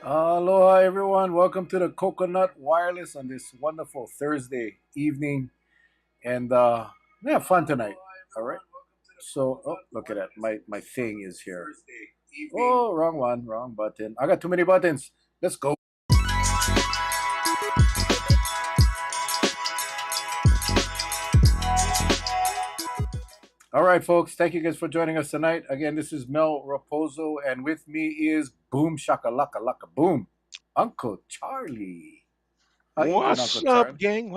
Aloha, everyone. Welcome to the Coconut Wireless on this wonderful Thursday evening. And we have fun tonight. All right. So, oh, look at that. My thing is here. Oh, wrong one, wrong button. I got too many buttons. Let's go. All right, folks. Thank you guys for joining us tonight. Again, this is Mel Raposo, and with me is Boom Shakalaka Laka Boom, Uncle Charlie. How you doing, What's Uncle up, Charlie? gang?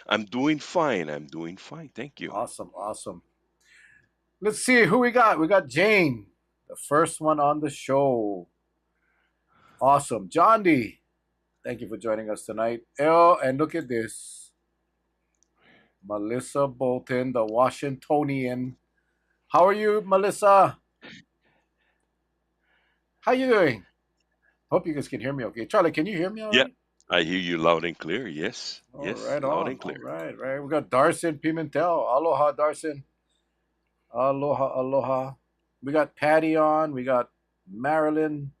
I'm doing fine. I'm doing fine. Thank you. Awesome, awesome. Let's see who we got. We got Jane, the first one on the show. Awesome. John D, thank you for joining us tonight. Oh, and look at this. Melissa Bolton, the Washingtonian. How are you, Melissa? How you doing? Hope you guys can hear me okay. Charlie, can you hear me all Yeah, right? I hear you loud and clear. Yes, All yes, right, loud on. and All clear. right, right. We got Darcy Pimentel. Aloha, Darcy. Aloha, aloha. We got Patty on. We got Marilyn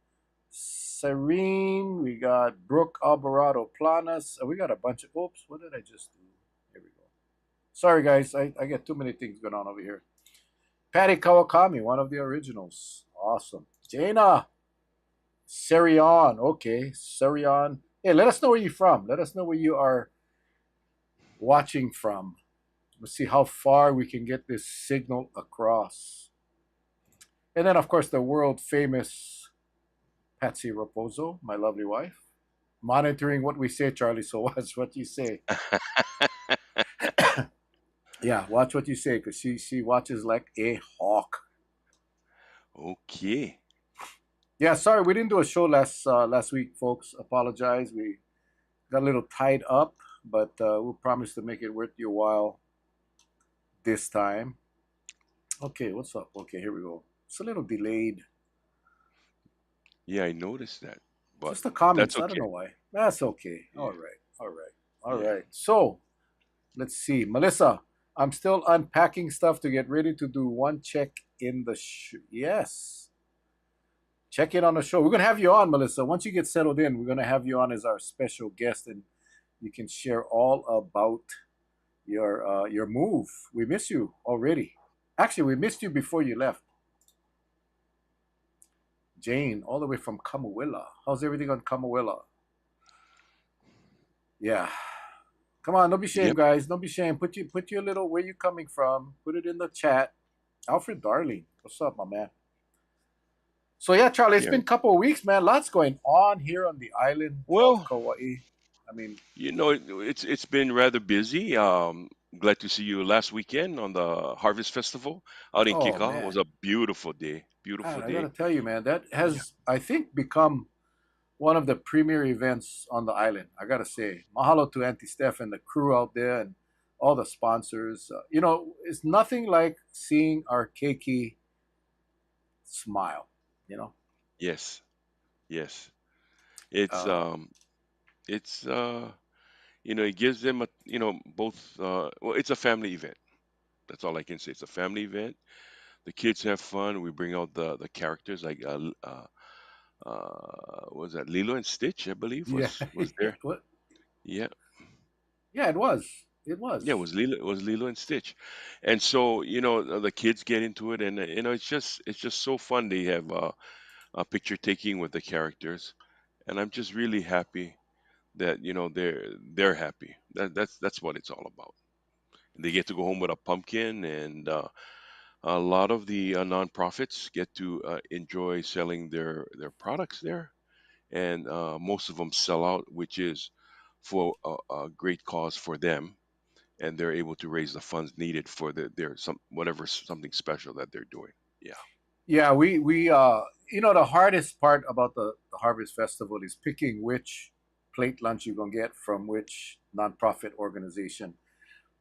Serene. We got Brooke Alvarado Planas. We got a bunch of. Oops, what did I just do? Here we go. Sorry, guys. I get too many things going on over here. Patty Kawakami, one of the originals. Awesome. Jaina Serion. Okay, Serion. Hey, let us know where you're from. Let us know where you are watching from. Let's see how far we can get this signal across. And then, of course, the world famous Patsy Raposo, my lovely wife, monitoring what we say, Charlie. So watch what you say. Yeah, watch what you say because she watches like a hawk. Okay. Yeah, sorry we didn't do a show last week, folks. Apologize. We got a little tied up, but we'll promise to make it worth your while this time. Okay, what's up? Okay, here we go. It's a little delayed. Yeah, I noticed that, but Just the that's comments. I don't okay. know why. That's okay. All Yeah, right. All right. All yeah. right. So let's see. Melissa, I'm still unpacking stuff to get ready to do one check in the yes. Check in on the show. We're gonna have you on, Melissa. Once you get settled in, we're gonna have you on as our special guest, and you can share all about your move. We miss you already. Actually, we missed you before you left. Jane, all the way from Kamawilla. How's everything on Kamawilla? Yeah. Come on, don't be ashamed, Yep. guys. Don't be ashamed. Put your little where you coming from. Put it in the chat. Alfred Darling, what's up, my man? So yeah, Charlie, it's Yeah. been a couple of weeks, man. Lots going on here on the island of Well, Kauai. I mean, it's been rather busy. Glad to see you last weekend on the Harvest Festival out in oh Kika. It was man, a beautiful day. Beautiful man, I gotta day. tell you, man, that Yeah. has I think become one of the premier events on the island. I gotta say, mahalo to Auntie Steph and the crew out there and all the sponsors. It's nothing like seeing our keiki smile. You know, Yes. Yes. It's uh, um it's it gives them both well, it's a family event. That's all I can say. It's a family event. The kids have fun. We bring out the characters like what was that, Lilo and Stitch, I believe, yeah, was yeah, there. Yeah. yeah, it was, it Yeah, was. it was Lilo and Stitch. And so, the kids get into it, and it's just so fun. They have a picture taking with the characters, and I'm just really happy that they're happy. That's what it's all about. They get to go home with a pumpkin, and a lot of the nonprofits get to enjoy selling their products there, and most of them sell out, which is for a great cause for them, and they're able to raise the funds needed for their something special that they're doing. Yeah. Yeah, we the hardest part about the Harvest Festival is picking which plate lunch you're gonna get from which nonprofit organization.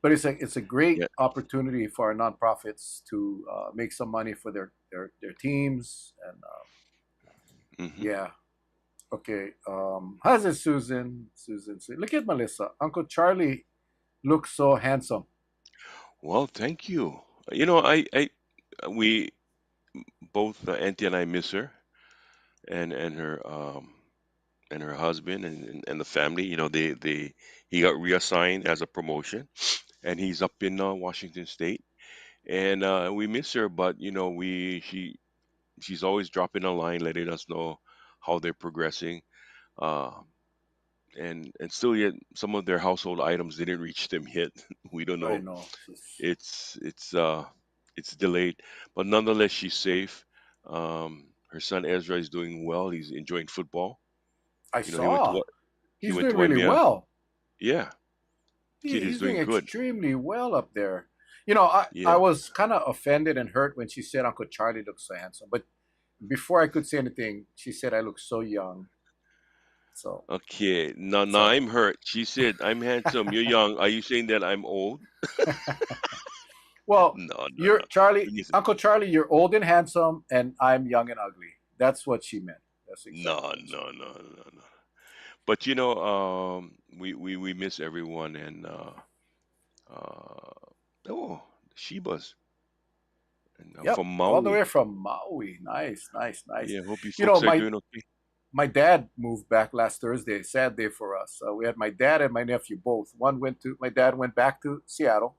But it's a great Yeah. opportunity for our nonprofits to make some money for their teams and Hmm. yeah. Okay. How's it, Susan? Look at Melissa. Uncle Charlie looks so handsome. Well, thank you. I we both Auntie and I miss her, and her and her husband and the family. You know, they he got reassigned as a promotion, and he's up in Washington State. And we miss her, but you know, she's always dropping a line, letting us know how they're progressing. Uh, and still yet some of their household items didn't reach them yet. We don't I know. know. It's it's uh it's delayed, but nonetheless she's safe. Her son Ezra is doing well. He's enjoying football. I You know, he went to saw. what he He's went doing to really EMEA. well. Yeah, kid is He's doing doing good. extremely well up there. You know, I Yeah. was kind of offended and hurt when she said Uncle Charlie looks so handsome. But before I could say anything, she said I look so young. So, Okay. Now so I'm hurt. She said, "I'm handsome. You're young. Are you saying that I'm old?" well, No, no, you're no. Charlie, When you say, Uncle Charlie. You're old and handsome, and I'm young and ugly. That's what she meant. That's no, exactly what she no, meant. no, no, no. But you know, we miss everyone, and oh, Shebas and Yep, from all the Maui. way from Maui. Nice, nice, nice. Yeah, hope you You know, folks are my doing okay. my dad moved back last Thursday. Sad day for us. We had my dad and my nephew both. My dad went back to Seattle.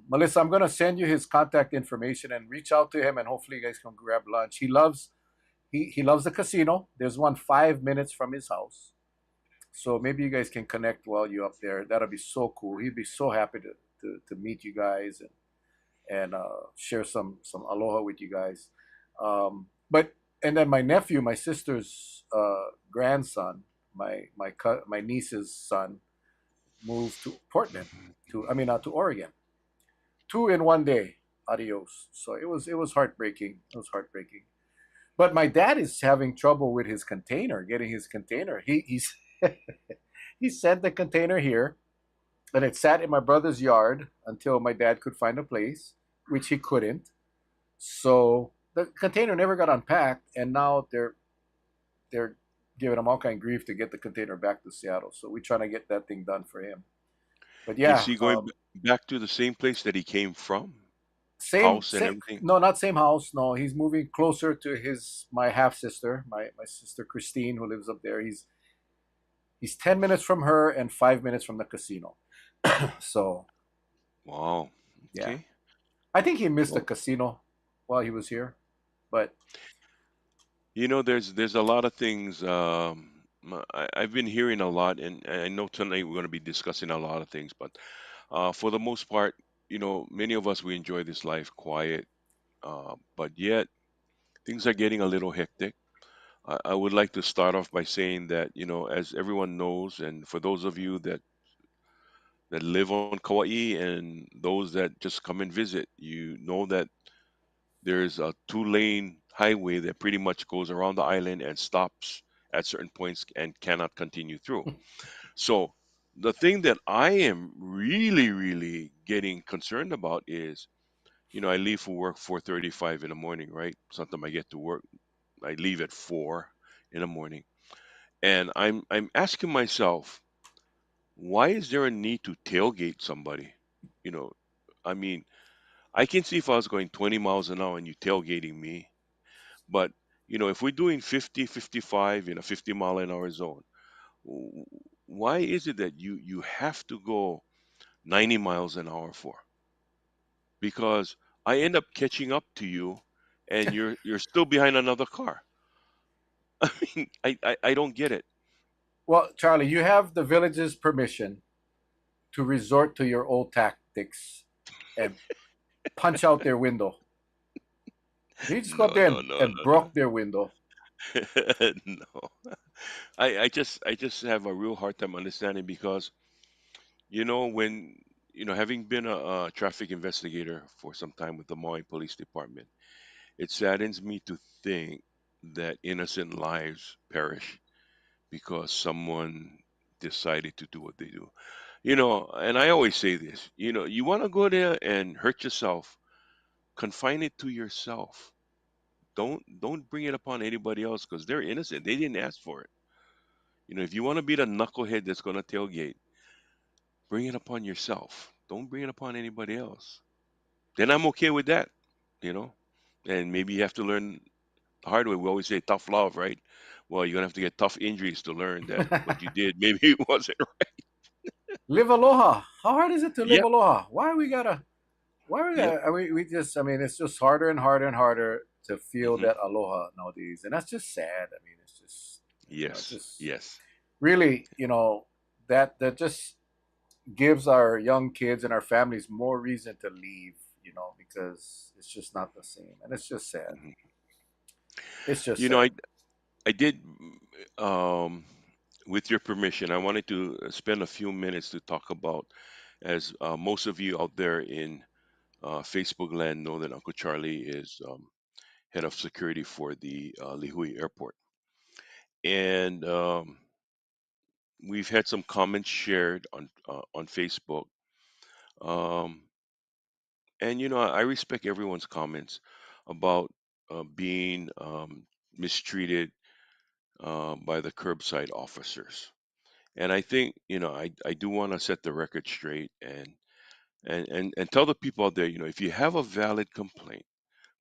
Melissa, I'm gonna send you his contact information and reach out to him, and hopefully you guys can grab lunch. He loves the casino. There's one 5 minutes from his house, so maybe you guys can connect while you're up there. That'll be so cool. He'd be so happy to meet you guys and share some aloha with you guys. But and then my nephew, my sister's grandson, my niece's son, moved to Portland, to Oregon, two in one day. Adios. So it was heartbreaking. It was heartbreaking. But my dad is having trouble with his container, getting his container. He's he sent the container here, and it sat in my brother's yard until my dad could find a place, which he couldn't. So the container never got unpacked, and now they're giving him all kind of grief to get the container back to Seattle. So we're trying to get that thing done for him. But Is yeah, he going back to the same place that he came from? same, House and same. everything? No, not same house. No, he's moving closer to his my half sister, my sister Christine, who lives up there. He's 10 minutes from her and 5 minutes from the casino. So Wow. yeah, Okay. I think he missed the Well, casino while he was here. But you know, there's a lot of things. I've been hearing a lot, and I know tonight we're going to be discussing a lot of things. But for the most part, you know, many of us we enjoy this life quiet, but yet things are getting a little hectic. I would like to start off by saying that, you know, as everyone knows, and for those of you that live on Kauai and those that just come and visit, you know that there's a two-lane highway that pretty much goes around the island and stops at certain points and cannot continue through. So the thing that I am really getting concerned about is, you know, I leave for work 4:35 in the morning, right? Sometimes I get to work, I leave at 4 in the morning, and I'm asking myself, why is there a need to tailgate somebody? You know, I mean, I can see if I was going 20 miles an hour and you tailgating me, but you know, if we're doing 50, 55 in a 50 mile an hour zone, w- why is it that you have to go 90 miles an hour for? Because I end up catching up to you and you're still behind another car. I mean, I don't get it. well, Charlie, you have the village's permission to resort to your old tactics and punch out their window. You just go up No, there no, and no, broke their window. no. No. I just have a real hard time understanding because you know when you know having been a traffic investigator for some time with the Maui Police Department, it saddens me to think that innocent lives perish because someone decided to do what they do. You know, and I always say this, you know, you want to go there and hurt yourself, confine it to yourself. Don't bring it upon anybody else because they're innocent. They didn't ask for it. You know, if you want to be the knucklehead that's going to tailgate, bring it upon yourself. Don't bring it upon anybody else. Then I'm okay with that, you know. And maybe you have to learn the hard way. We always say tough love, right? Well, you're gonna have to get tough injuries to learn that what you did maybe it wasn't right. Live aloha. How hard is it to live Yep. aloha? Why we gotta? Why we Yep. gotta? We just. I mean, it's just harder and harder and harder to feel Hmm. that aloha nowadays, and that's just sad. I mean, it's just, it's Yes. just Yes. really, that just gives our young kids and our families more reason to leave. Because it's just not the same, and it's just sad. Hmm. It's just You know, sad. I did. Um, with your permission, I wanted to spend a few minutes to talk about, as most of you out there in Facebook land know that Uncle Charlie is head of security for the Lihui Airport, and we've had some comments shared on Facebook. Um, and I respect everyone's comments about being mistreated by the curbside officers. And I think I do want to set the record straight and tell the people out there, if you have a valid complaint,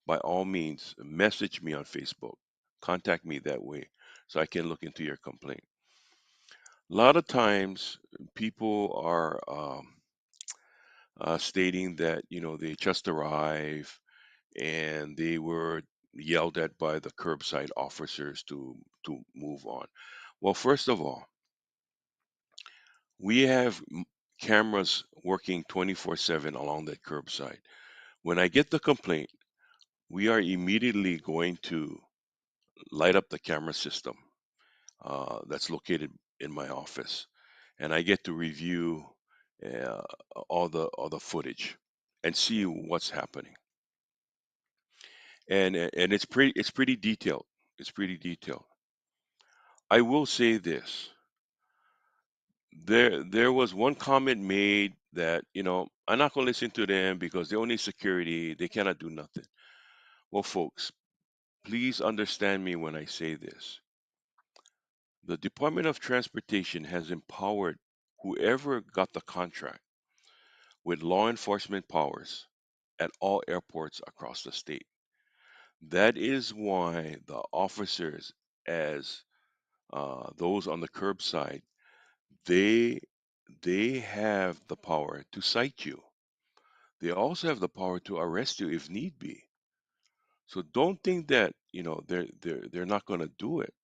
by all means, message me on Facebook, contact me that way, so I can look into your complaint. A lot of times, people are stating that they just arrived and they were yelled at by the curbside officers to move on. Well, first of all, we have cameras working 24/7 along that curbside. When I get the complaint, we are immediately going to light up the camera system that's located in my office, and I get to review uh, all the footage and see what's happening. And it's pretty detailed. It's pretty detailed. I will say this: there was one comment made that I'm not going to listen to them because they only security, they cannot do nothing. Well, folks, please understand me when I say this. The Department of Transportation has empowered whoever got the contract with law enforcement powers at all airports across the state. That is why the officers, as those on the curbside, they they have the power to cite you. They also have the power to arrest you if need be. So don't think that they're not going to do it.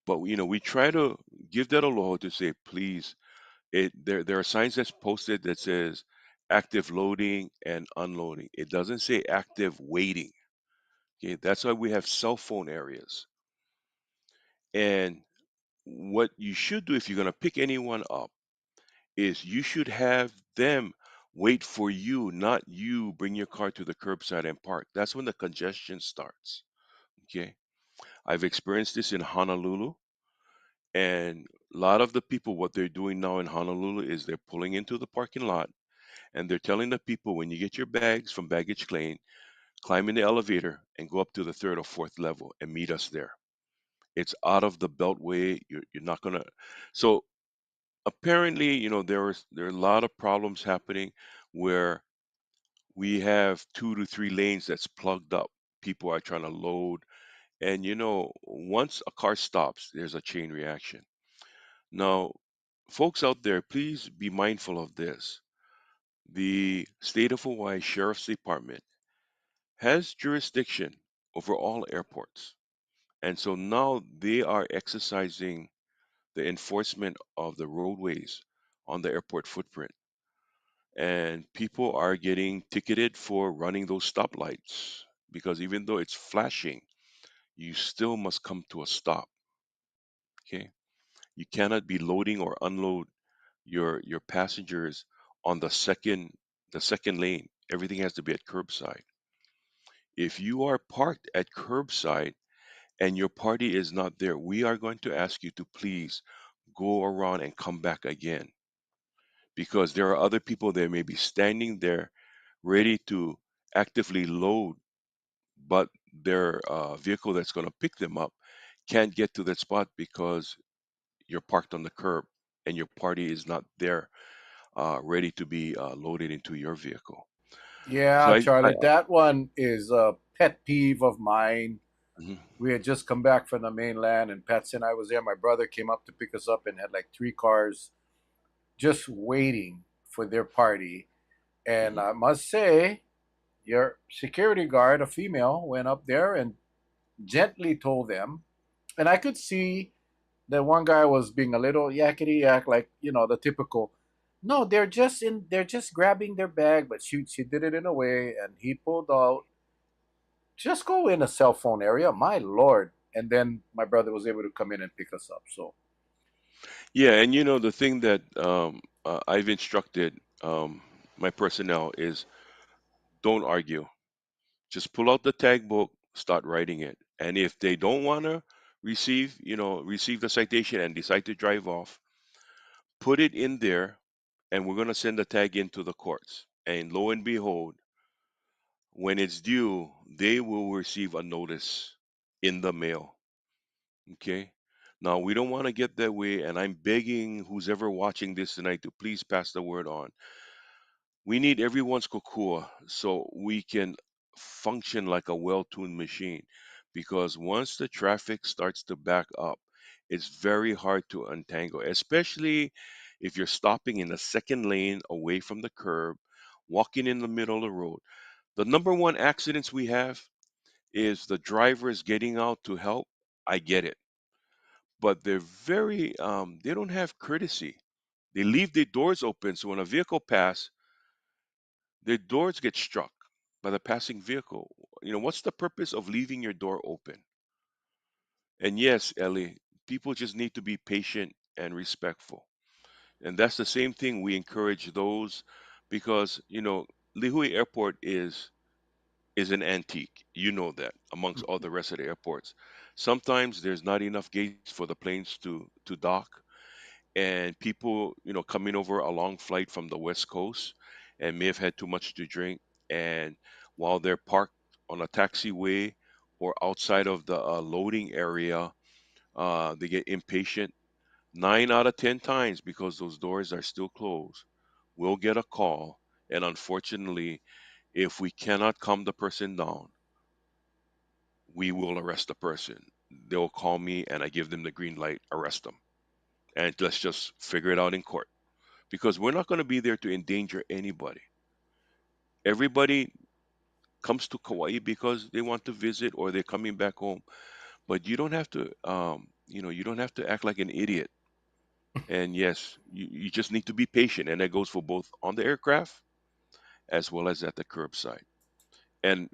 But we try to give that a law to say, please. There are signs that's posted that says active loading and unloading. It doesn't say active waiting. Okay, that's why we have cell phone areas. And what you should do if you're going to pick anyone up is you should have them wait for you, not you bring your car to the curbside and park. That's when the congestion starts. Okay. I've experienced this in Honolulu, and a lot of the people, what they're doing now in Honolulu is they're pulling into the parking lot and they're telling the people when you get your bags from baggage claim, climb in the elevator and go up to the third or fourth level and meet us there. It's out of the beltway. You're not gonna. So apparently, there are a lot of problems happening where we have 2 to 3 lanes that's plugged up. People are trying to load, and once a car stops, there's a chain reaction. Now, folks out there, please be mindful of this. The state of Hawaii Sheriff's Department has jurisdiction over all airports. And so now they are exercising the enforcement of the roadways on the airport footprint. And people are getting ticketed for running those stoplights because even though it's flashing, you still must come to a stop. Okay. You cannot be loading or unload your passengers on the second lane. Everything has to be at curbside. If you are parked at curbside and your party is not there, we are going to ask you to please go around and come back again because there are other people that may be standing there ready to actively load, but their vehicle that's going to pick them up can't get to that spot because you're parked on the curb and your party is not there ready to be loaded into your vehicle. So Yeah, I Charlie, that one is a pet peeve of mine. Mhm. We had just come back from the mainland, and Patsy and I was there. My brother came up to pick us up and had like three cars just waiting for their party. And Mhm. I must say, your security guard, a female, went up there and gently told them. And I could see that one guy was being a little yakety yak, like the typical. No, they're just grabbing their bag, but she did it in a way, and he pulled out. Just go in a cell phone area, my lord. And then my brother was able to come in and pick us up. So Yeah, and the thing that I've instructed my personnel is don't argue. Just pull out the tag book, start writing it. And if they don't want to receive the citation and decide to drive off, put it in there, and we're going to send the tag into the courts. And lo and behold, when it's due, they will receive a notice in the mail. Okay. Now, we don't want to get that way, and I'm begging who's ever watching this tonight to please pass the word on. We need everyone's kukua so we can function like a well-tuned machine. Because once the traffic starts to back up, it's very hard to untangle, especially if you're stopping in the second lane away from the curb, walking in the middle of the road. The number one accidents we have is the drivers getting out to help. I get it, but they don't have courtesy. They leave their doors open, so when a vehicle passes, their doors get struck by the passing vehicle. What's the purpose of leaving your door open? And yes, Ellie, people just need to be patient and respectful. And that's the same thing we encourage those because, Lihui Airport is an antique. You know that amongst all the rest of the airports. Sometimes there's not enough gates for the planes to dock, and people coming over a long flight from the west coast and may have had too much to drink, and while they're parked on a taxiway or outside of the loading area, they get impatient. 9 out of 10 times, because those doors are still closed, we'll get a call, and unfortunately, if we cannot calm the person down, we will arrest the person. They'll call me and I give them the green light, arrest them, and let's just figure it out in court, because we're not going to be there to endanger anybody. Everybody comes to Kauai because they want to visit or they're coming back home. But you don't have to act like an idiot. And yes, you just need to be patient, and that goes for both on the aircraft as well as at the curbside. And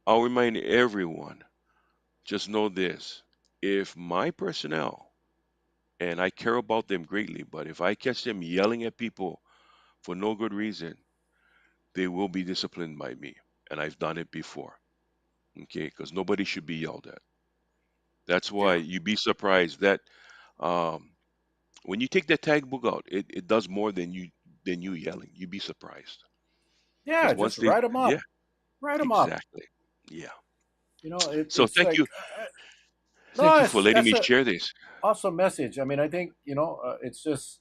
I'll remind everyone, just know this: if my personnel, and I care about them greatly, but if I catch them yelling at people for no good reason, they will be disciplined by me. And I've done it before. Okay, because nobody should be yelled at. That's why yeah, you'd be surprised that um, when you take that tag book out, it does more than you yelling. You'd be surprised yeah, because just once they, write them yeah, up, write them up. exactly, yeah. So It's thank you, like no, for it's letting that's me a share this. awesome message. I mean, I think it's just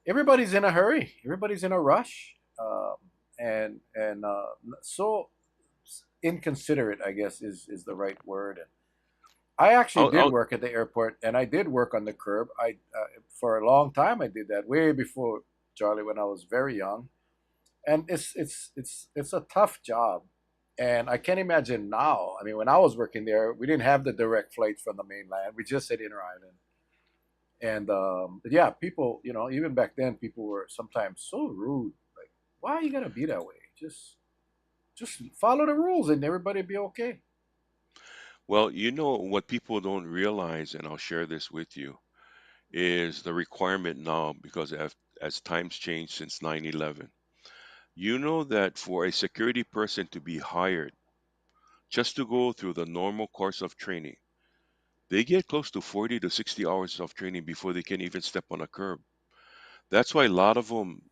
everybody's in a hurry, everybody's in a rush, and so inconsiderate, I guess, is the right word. And I actually did I'll work at the airport, and I did work on the curb. I For a long time I did that, way before Charlie, when I was very young. And it's a tough job, and I can't imagine now. I mean, when I was working there, we didn't have the direct flights from the mainland. We just had inter island, and but yeah, people, even back then, people were sometimes so rude. Like, why are you gonna be that way? Just follow the rules, and everybody be okay. Well, what people don't realize, and I'll share this with you, is the requirement now because as times change since 9/11. You know that for a security person to be hired just to go through the normal course of training, they get close to 40 to 60 hours of training before they can even step on a curb. That's why a lot of them,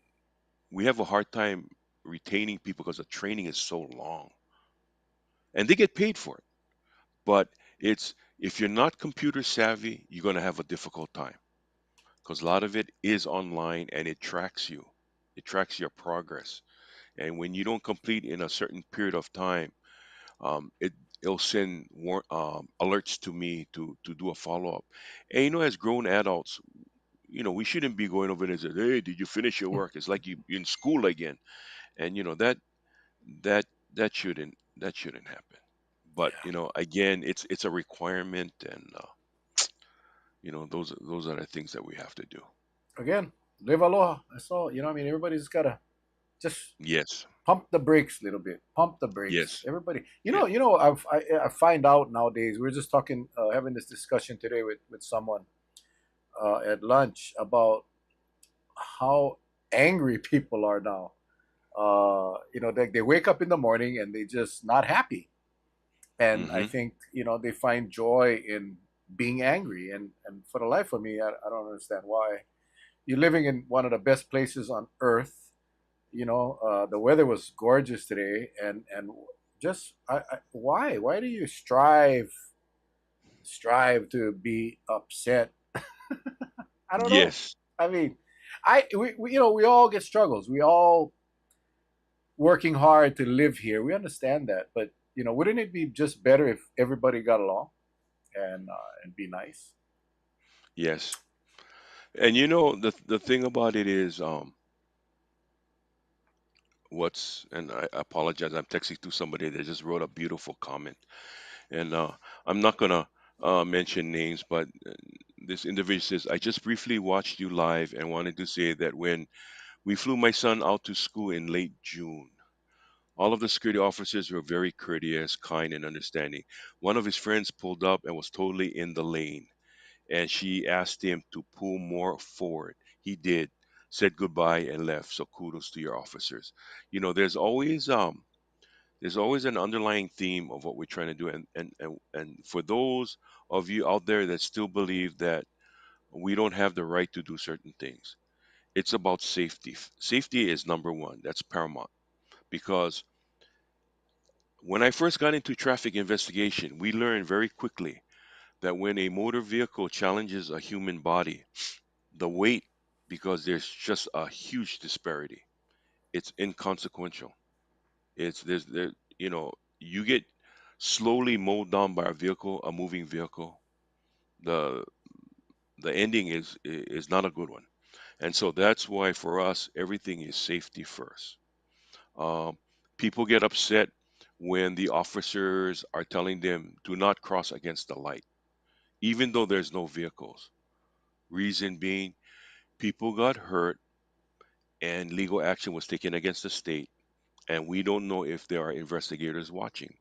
we have a hard time retaining people because the training is so long and they get paid for it. But it's if you're not computer savvy, you're going to have a difficult time because a lot of it is online and it tracks you. It tracks your progress. And when you don't complete in a certain period of time, it it'll send alerts to me to do a follow up. And as grown adults, we shouldn't be going over there and say, "Hey, did you finish your work?" It's like you're in school again, and that that shouldn't happen. But Yeah. again, it's a requirement, and those are the things that we have to do. Again, live aloha. That's all. I mean, everybody's gotta just Yes, pump the brakes a little bit. Pump the brakes. yes, Everybody. yeah. I find out nowadays. We are just talking, having this discussion today with someone at lunch about how angry people are now. They wake up in the morning and they just not happy, and I Hmm. think they find joy in being angry, and for the life of me, I don't understand why. You're living in one of the best places on earth. The weather was gorgeous today, and just why do you strive to be upset? I don't know. Yes, I mean, we all get struggles. We all working hard to live here. We understand that, but wouldn't it be just better if everybody got along and be nice? yes. And the thing about it is, and I apologize, I'm texting to somebody that just wrote a beautiful comment, and I'm not gonna mention names, but this individual says, "I just briefly watched you live and wanted to say that when we flew my son out to school in late June, all of the security officers were very courteous, kind, and understanding. One of his friends pulled up and was totally in the lane, and she asked him to pull more forward. He did, said goodbye, and left. So kudos to your officers. There's always an underlying theme of what we're trying to do, and for those of you out there that still believe that we don't have the right to do certain things, it's about safety. Safety is number one. That's paramount because when I first got into traffic investigation, we learned very quickly that when a motor vehicle challenges a human body, the weight, because there's just a huge disparity, it's inconsequential. It's there's there you get slowly mowed down by a moving vehicle. The the ending is not a good one. And so that's why for us everything is safety first. Um, People get upset when the officers are telling them do not cross against the light, even though there's no vehicles. Reason being, people got hurt and legal action was taken against the state, and we don't know if there are investigators watching.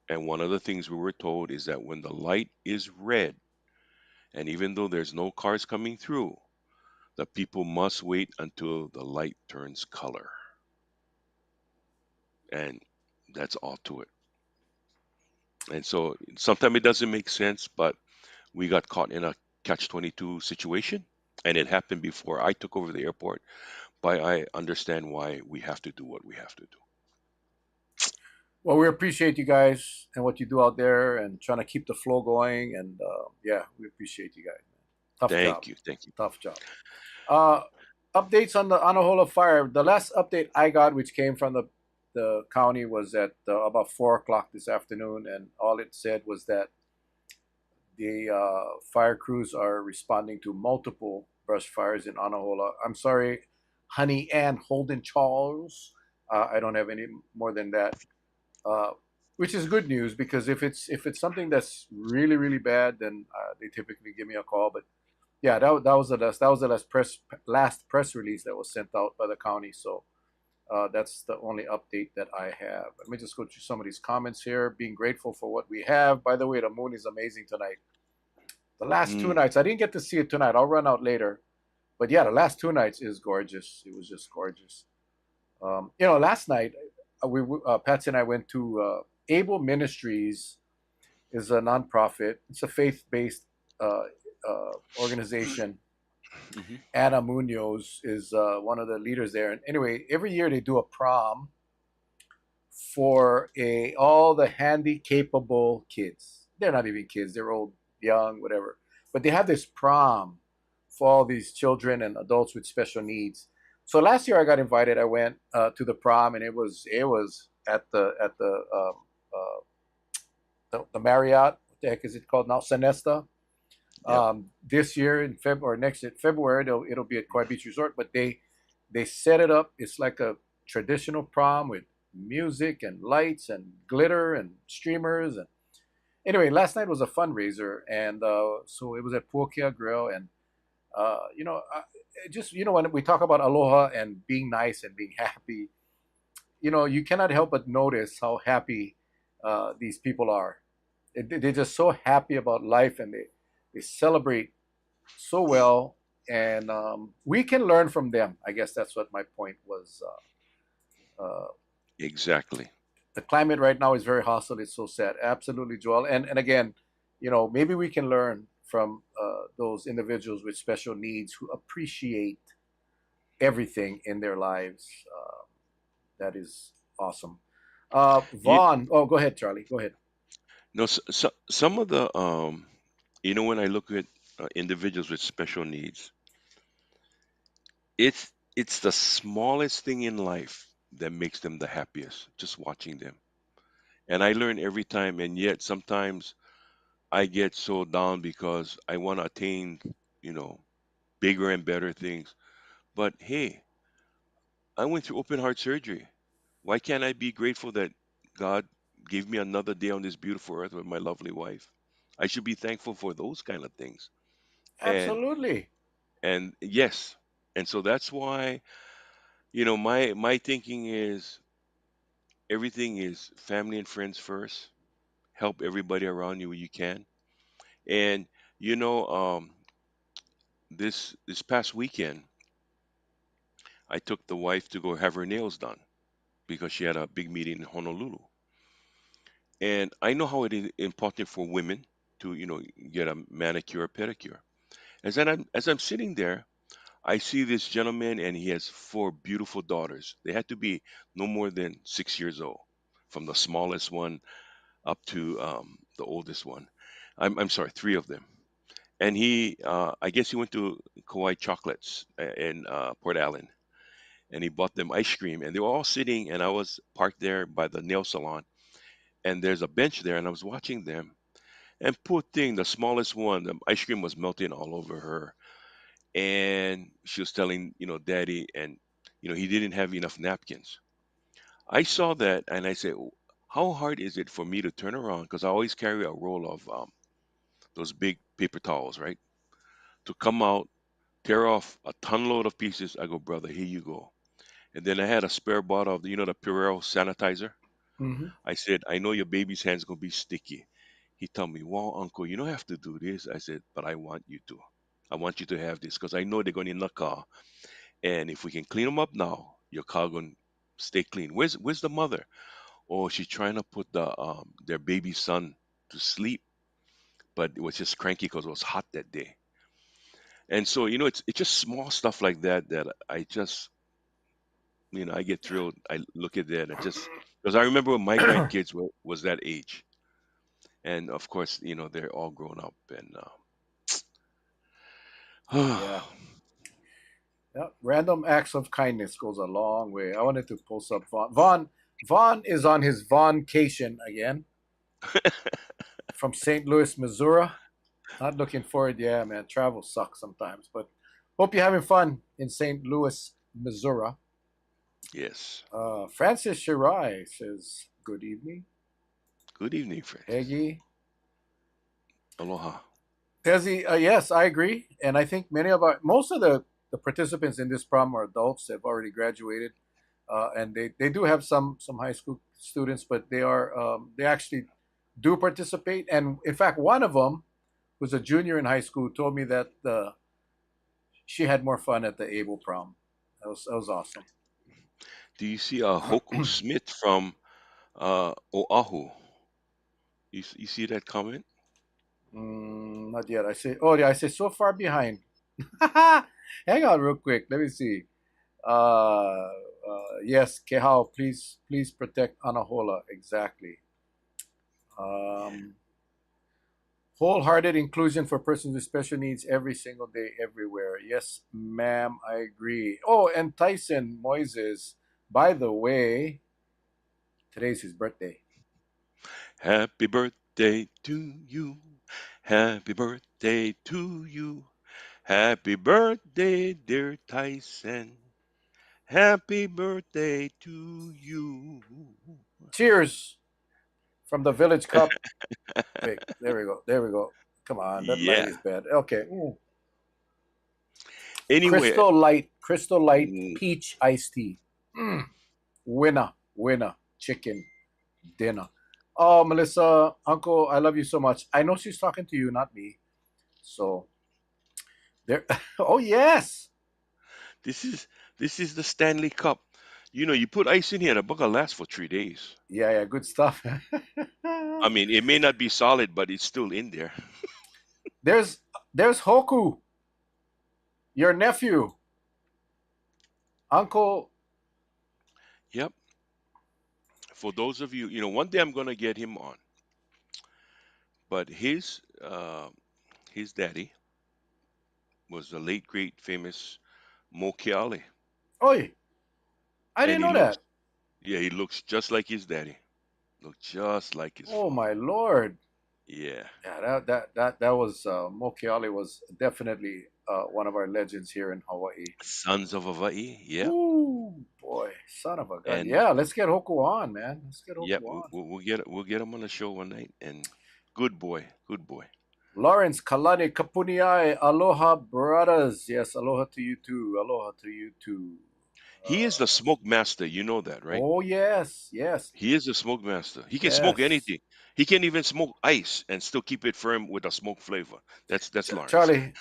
And one of the things we were told is that when the light is red, and even though there's no cars coming through, the people must wait until the light turns color. And that's all to it. And so sometimes it doesn't make sense, but we got caught in a catch 22 situation. And it happened before I took over the airport, but I understand why we have to do what we have to do. Well, we appreciate you guys and what you do out there and trying to keep the flow going. And yeah, we appreciate you guys. Tough job. Thank you. Thank you. Tough job. Uh, Updates on the Anahola fire. The last update I got, which came from the county, was at about 4 o'clock this afternoon, and all it said was that the fire crews are responding to multiple brush fires in Anahola. I'm sorry, Honey Ann Holden Charles. I don't have any more than that, uh, which is good news because if it's something that's really bad, then they typically give me a call. But yeah, that was the last press release that was sent out by the county. So that's the only update that I have. Let me just go through some of these comments here. Being grateful for what we have. By the way, the moon is amazing tonight. The last two Mm, nights, I didn't get to see it tonight. I'll run out later. But yeah, the last 2 nights is gorgeous. It was just gorgeous. Last night Patsy and I went to Able Ministries. Is a nonprofit. It's a faith-based uh, organization. mhm. Anna Munoz is one of the leaders there. And anyway, every year they do a prom for a all the handy capable kids. They're not even kids; they're old, young, whatever. But they have this prom for all these children and adults with special needs. So last year I got invited. I went to the prom, and it was at the the Marriott. What the heck is it called now? Sonesta. Yep. This year in February or next in February, it'll be at Koi Beach Resort. But they set it up. It's like a traditional prom with music and lights and glitter and streamers. And anyway, last night was a fundraiser, and so it was at Pokea Grill. And just when we talk about aloha and being nice and being happy, you cannot help but notice how happy these people are. They're just so happy about life, and they celebrate so well, and we can learn from them. I guess that's what my point was. Exactly. The climate right now is very hostile. It's so sad. Absolutely, Joel. And again, maybe we can learn from those individuals with special needs who appreciate everything in their lives. That is awesome. You Vaughn, oh, go ahead, Charlie. Go ahead. know, some of the when I look at individuals with special needs, it's the smallest thing in life that makes them the happiest. Just watching them, and I learn every time. And yet, sometimes I get so down because I want to attain, you know, bigger and better things. But hey, I went through open heart surgery. Why can't I be grateful that God gave me another day on this beautiful earth with my lovely wife? I should be thankful for those kind of things. And Absolutely. yes, and so that's why my thinking is everything is family and friends first. Help everybody around you when you can. And you know, this past weekend, I took the wife to go have her nails done because she had a big meeting in Honolulu. And I know how it is important for women to, get a manicure, pedicure. As I'm sitting there, I see this gentleman and he has four beautiful daughters. They had to be no more than 6 years old, from the smallest one up to the oldest one. I'm sorry, three of them. And I guess he went to Kauai Chocolates in Port Allen, and he bought them ice cream. And they were all sitting, and I was parked there by the nail salon. And there's a bench there, and I was watching them. And poor thing, the smallest one, the ice cream was melting all over her. And she was telling, Daddy, and, he didn't have enough napkins. I saw that, and I said, how hard is it for me to turn around? Because I always carry a roll of those big paper towels, right? To come out, tear off a ton load of pieces. I go, brother, here you go. And then I had a spare bottle of, the Purell sanitizer. Hmm. I said, I know your baby's hands gonna be sticky. He told me, well, uncle, you don't have to do this. I said, but I want you to. I want you to have this because I know they're going in the car. And if we can clean them up now, your car going to stay clean. Where's the mother? Oh, she's trying to put their baby son to sleep, but it was just cranky because it was hot that day. And so, it's just small stuff like that that I just, I get thrilled. I look at that and just because I remember when my grandkids was that age. And of course, they're all grown up and Yeah. Yeah. Random acts of kindness goes a long way. I wanted to post up Vaughn. Vaughn is on his Vaughncation again from St. Louis, Missouri. Not looking forward. Yeah, man. Travel sucks sometimes, but hope you're having fun in St. Louis, Missouri. yes. Francis Shirai says, "Good evening, Good evening, Francis. Peggy." Aloha. Desi, yes, I agree, and I think most of the participants in this prom are adults. They've already graduated, and they do have some high school students, but they actually do participate. And in fact, one of them, who's a junior in high school, told me that she had more fun at the Able prom. That was awesome. Do you see Hoku Smith from Oahu? You see that comment? Not yet. Oh yeah, I say so far behind. Hang on, real quick. Let me see. Yes, Kehao, please protect Anahola. Exactly. Yeah. Um, Wholehearted inclusion for persons with special needs every single day, everywhere. Yes, ma'am, I agree. Oh, and Tyson Moises, by the way, today's his birthday. Happy birthday birthday to you. Happy birthday to you. Happy birthday, dear Tyson. Happy birthday to you. Cheers from the Village Cup. Wait, there we go. There we go. Come on, that light Yeah. is bad. Okay. Anyway, Crystal Light mm, peach iced tea. Mm. Winner, winner, chicken dinner. Oh, Melissa, Uncle, I love you so much. I know she's talking to you, not me. So there. Oh yes, this is this is the Stanley Cup. You know, you put ice in here, the bucket lasts for 3 days. yeah, yeah, good stuff. I mean, it may not be solid, but it's still in there. there's there's Hoku, your nephew, Uncle. Yep. For those of you, one day I'm gonna get him on. But his daddy was the late great famous Mo Charlie, Oi, I and didn't know that. he looks just like his daddy. Look just like his Oh father. my lord. Yeah. Yeah, that was Mokiali was definitely one of our legends here in Hawaii. Sons of Hawaii. Yep. Ooh, boy, son of a gun. And Yeah, let's get Hoku on, man. Let's get yeah, Hoku on. we'll get him on the show one night. And good boy, good boy. Lawrence Kalani Kapuniai, aloha brothers. Yes, aloha to you too. Aloha to you too. He is the smoke master. You know that, right? Oh yes, yes, He is the smoke master. He can smoke yes. anything. He can even smoke ice and still keep it firm with a smoke flavor. That's Lawrence. Charlie.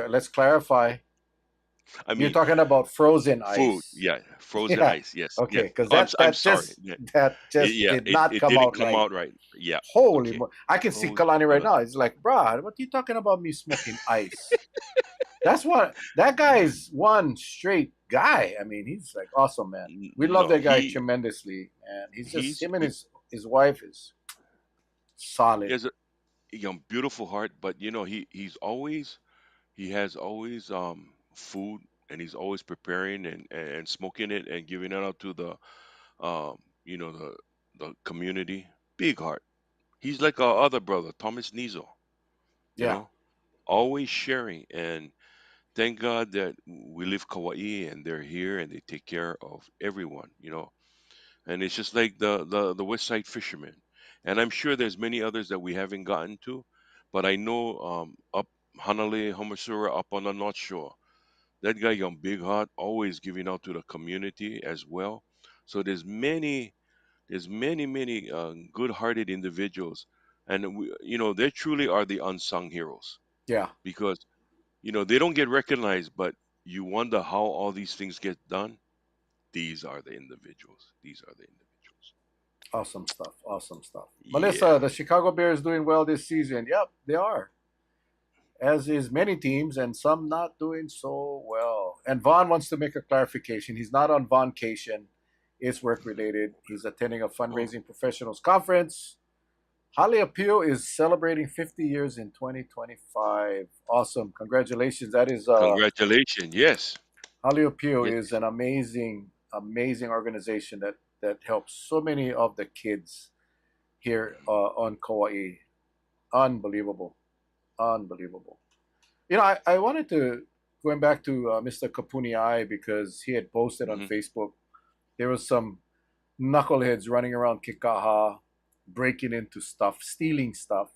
Let's clarify. I You're mean, talking about frozen food. ice. Yeah, frozen Yeah. ice. Yes, Okay, yes. because Oh, that I'm that sorry. just Yeah, that just yeah. did It not it come didn't out come right. out right. Yeah. Holy, Okay. I can see Frozen. Kalani right now. He's like, "Brah, what are you talking about me smoking ice?" That's what that guy is one straight guy. I mean, he's like awesome, man. We love No, that guy tremendously, and he's just he's him and his wife is he solid. has a beautiful heart, but he has always food, and he's always preparing and smoking it and giving it out to the um you know the community. Big heart. He's like our other brother, Thomas Nizo. You Yeah, know, always sharing. And thank God that we live Kauai and they're here and they take care of everyone. And it's just like the West Side Fishermen. And I'm sure there's many others that we haven't gotten to, but I know up Hanale Homasura up on the North Shore, that guy on Big Heart always giving out to the community as well. So there's many good-hearted individuals, and they truly are the unsung heroes yeah, because they don't get recognized, but you wonder how all these things get done. These are the individuals. These are the individuals. awesome stuff. Awesome stuff. Melissa, Yeah. the Chicago Bears doing well this season. Yep, they are. As is many teams, and some not doing so well. And Vaughn wants to make a clarification. He's not on vacation. It's work related. He's attending a Oh, fundraising professionals conference. Holly Appeal is celebrating 50 years in 2025. Awesome. Congratulations. That is congratulations. Yes. Holly Appeal Yes. is an amazing organization that helps so many of the kids here on Kauai. Unbelievable. Unbelievable. I wanted to going back to Mr. Kapuni I because he had posted on Hmm. Facebook there was some knuckleheads running around Kikaha, breaking into stuff, stealing stuff,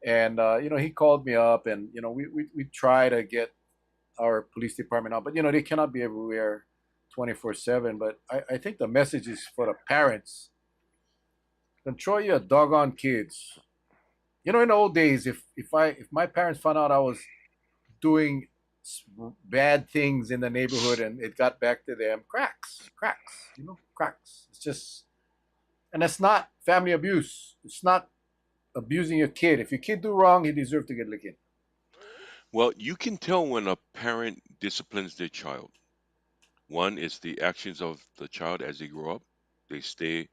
and he called me up, and we try to get our police department out, but they cannot be everywhere 24/7. But I think the message is for the parents: control your doggone kids. In the old days, if my parents found out I was doing bad things in the neighborhood and it got back to them, cracks. It's just, and that's not family abuse. It's not abusing your kid. If your kid do wrong, he deserves to get licking. Well, you can tell when a parent disciplines their child. One is the actions of the child as they grow up. They stay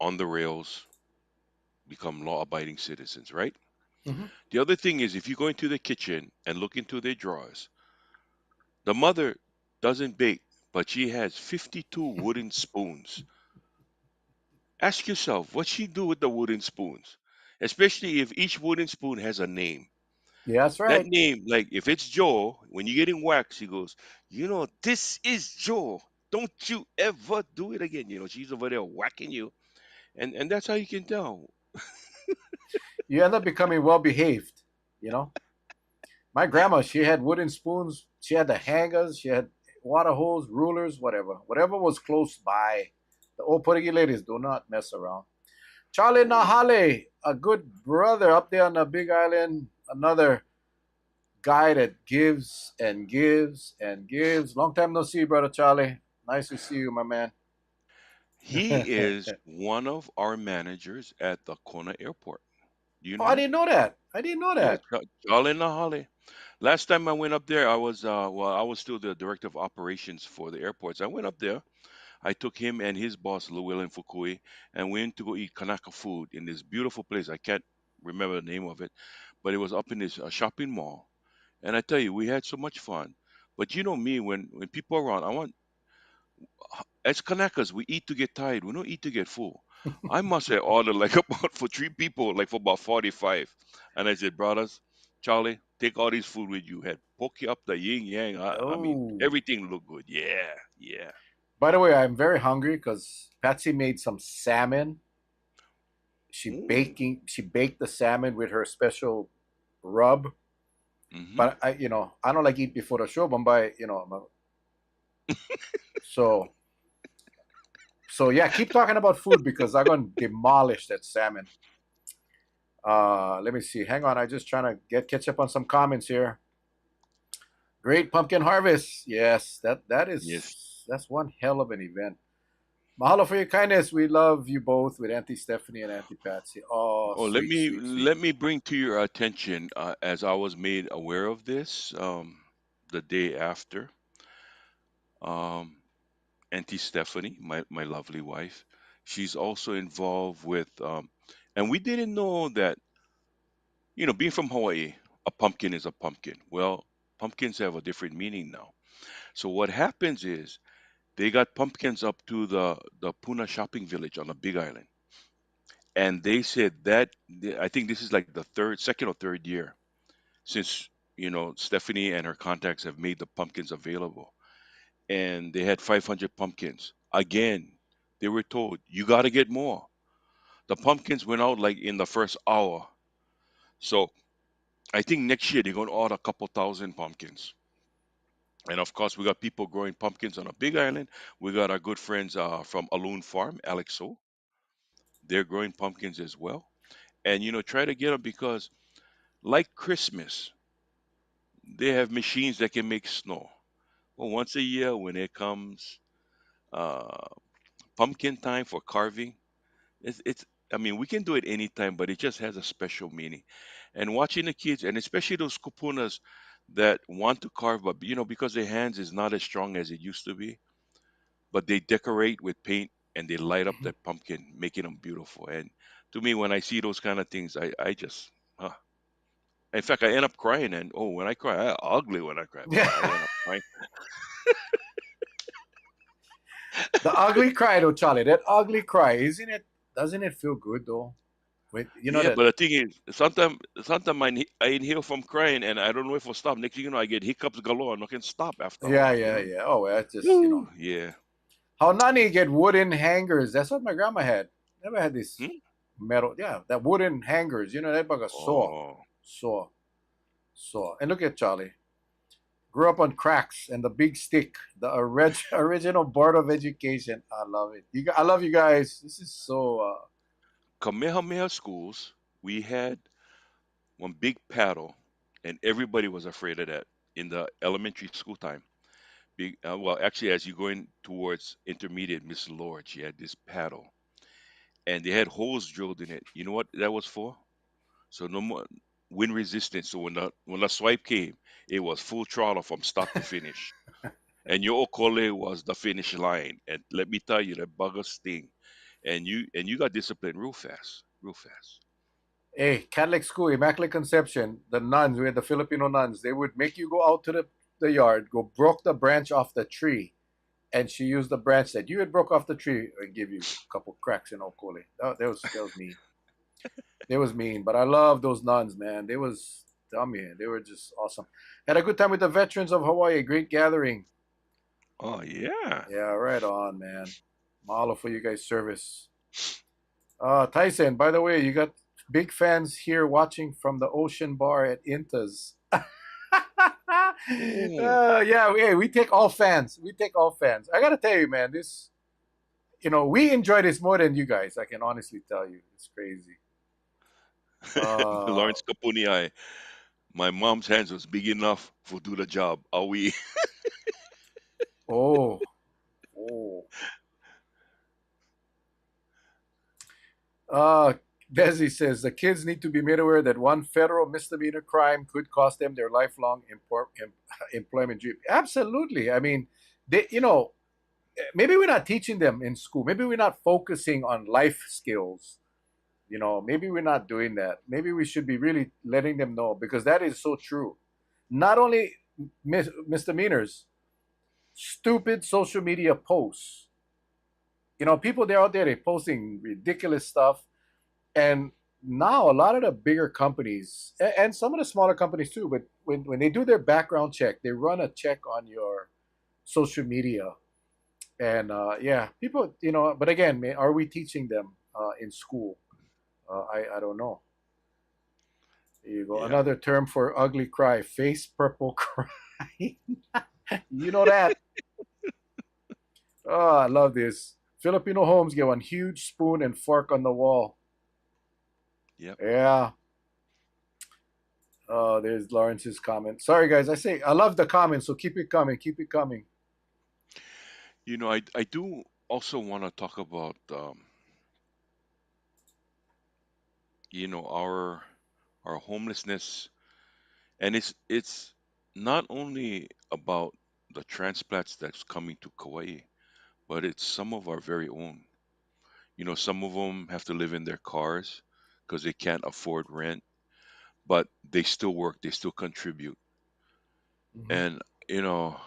on the rails, become law abiding citizens, right? Hmm. The other thing is if you go into the kitchen and look into their drawers, the mother doesn't bake, but she has 52 wooden spoons. Ask yourself, what she do with the wooden spoons? especially if each wooden spoon has a name. Yeah, that's That right. name, like if it's Joe, when you're getting waxed, he goes, this is Joe. Don't you ever do it again. She's over there whacking you, and that's how you can tell. You end up becoming well behaved. You know, my grandma, she had wooden spoons. She had the hangers. She had water hose, rulers, whatever was close by. The old Portuguese ladies do not mess around. Charlie Oh, Nahale, a good brother up there on the Big Island. Another guy that gives and gives and gives. Long time no see, brother Charlie. Nice to see you, my man. he is one of our managers at the Kona Airport. Do you Oh, know I him? didn't know that. I didn't know Yeah, that. Charlie Nahale. Last time I went up there, I was still the director of operations for the airports. I went up there. I took him and his boss, Llewellyn Fukui, and we went to go eat Kanaka food in this beautiful place. I can't remember the name of it, but it was up in this shopping mall. And I tell you, we had so much fun. But you know me, when people are around, as Kanakas, we eat to get tired. We don't eat to get full. I must have ordered like about for three people, like for about 45. And I said, brothers, Charlie, take all this food with you. Had poke up the yin yang. I mean, Oh. everything looked good. Yeah, yeah. By the way, I'm very hungry because Patsy made some salmon. Ooh. She baked the salmon with her special rub. Mm-hmm. But I don't like eat before the show, but so yeah, keep talking about food because I'm gonna demolish that salmon. Let me see. Hang on, I just trying to get catch up on some comments here. Great pumpkin harvest. Yes, Yes. that's one hell of an event. Mahalo for your kindness. We love you both with Auntie Stephanie and Auntie Patsy. Oh, Oh, let sweet, me sweet, sweet. let me bring to your attention, as I was made aware of this the day after. Um, Auntie Stephanie, my lovely wife, she's also involved with, and we didn't know that, being from Hawaii, a pumpkin is a pumpkin. Well, pumpkins have a different meaning now. So what happens is they got pumpkins up to the Puna shopping village on the Big Island, and they said that I think this is like the second or third year since Stephanie and her contacts have made the pumpkins available, and they had 500 pumpkins. Again, they were told you got to get more. The pumpkins went out like in the first hour. So I think next year they're going to order a couple thousand pumpkins. And of course, we got people growing pumpkins on a Big Island. We got our good friends from Alone Farm, Alex O. They're growing pumpkins as well. And try to get them because, like Christmas, they have machines that can make snow. Well, once a year when it comes uh, pumpkin time for carving, it's I mean, we can do it anytime, but it just has a special meaning. And watching the kids, and especially those kupunas that want to carve, but because their hands is not as strong as it used to be, but they decorate with paint and they light up that pumpkin, making them beautiful. And to me, when I see those kind of things, I just, in fact, I end up crying. And oh, when I cry, I ugly when I cry, but Yeah, I end up crying. the ugly cry though, Charlie. That ugly cry, isn't it? Doesn't it feel good though? With Yeah, that. but the thing is, sometimes I inhale from crying and I don't know if I'll stop. Next thing you know, I get hiccups galore and I can stop after a Yeah, while. yeah, yeah. Oh, well, that's just Woo, yeah. how Nani get wooden hangers. That's what my grandma had. Never had this Hmm? metal. Yeah, that wooden hangers. That bug a Oh, saw, saw. And look at Charlie. Grew up on cracks and the big stick. The original board of education. I love it. I love you guys. This is so. Kamehameha schools, we had one big paddle, and everybody was afraid of that in the elementary school time. Well, actually, as you going towards intermediate, Miss Lord, she had this paddle, and they had holes drilled in it. You know what that was for? So no more wind resistance. So when the swipe came, it was full throttle from start to finish. And your okole was the finish line. And let me tell you, that bugger sting. And you got disciplined real fast, real fast. Hey, Catholic school, Immaculate Conception. The nuns, we had the Filipino nuns. They would make you go out to the yard, go broke the branch off the tree, and she used the branch that you had broke off the tree and give you a couple cracks in okole. That was mean. They was mean, but I love those nuns, man. They was, tell me, they were just awesome. Had a good time with the veterans of Hawaii. Great gathering. Oh yeah. Yeah, right on, man. Mahalo for you guys' service. Tyson, by the way, you got big fans here watching from the Ocean Bar at Intas. Oh, Yeah, we take all fans. We take all fans. I gotta tell you, man, this, we enjoy this more than you guys. I can honestly tell you, it's crazy. Uh, Lawrence Kapuni, my mom's hands was big enough for do the job. Are we? oh, oh. Uh, Desi says the kids need to be made aware that one federal misdemeanor crime could cost them their lifelong employment dream. Absolutely. I mean, maybe we're not teaching them in school. Maybe we're not focusing on life skills. Maybe we're not doing that. Maybe we should be really letting them know because that is so true. Not only misdemeanors, stupid social media posts. People they're out there, they're posting ridiculous stuff. And now a lot of the bigger companies and some of the smaller companies too, but when they do their background check, they run a check on your social media. And yeah, people, but again, are we teaching them in school? I don't know. There you go. Yeah. Another term for ugly cry, face purple cry. You know that. Oh, I love this. Filipino homes get one huge spoon and fork on the wall. Yep. Yeah. Oh, there's Lawrence's comment. Sorry, guys. I love the comments, so keep it coming. Keep it coming. I do also want to talk about our homelessness, and it's not only about the transplants that's coming to Kauai, but it's some of our very own. Some of them have to live in their cars because they can't afford rent, but they still work, they still contribute. Hmm. And, you know,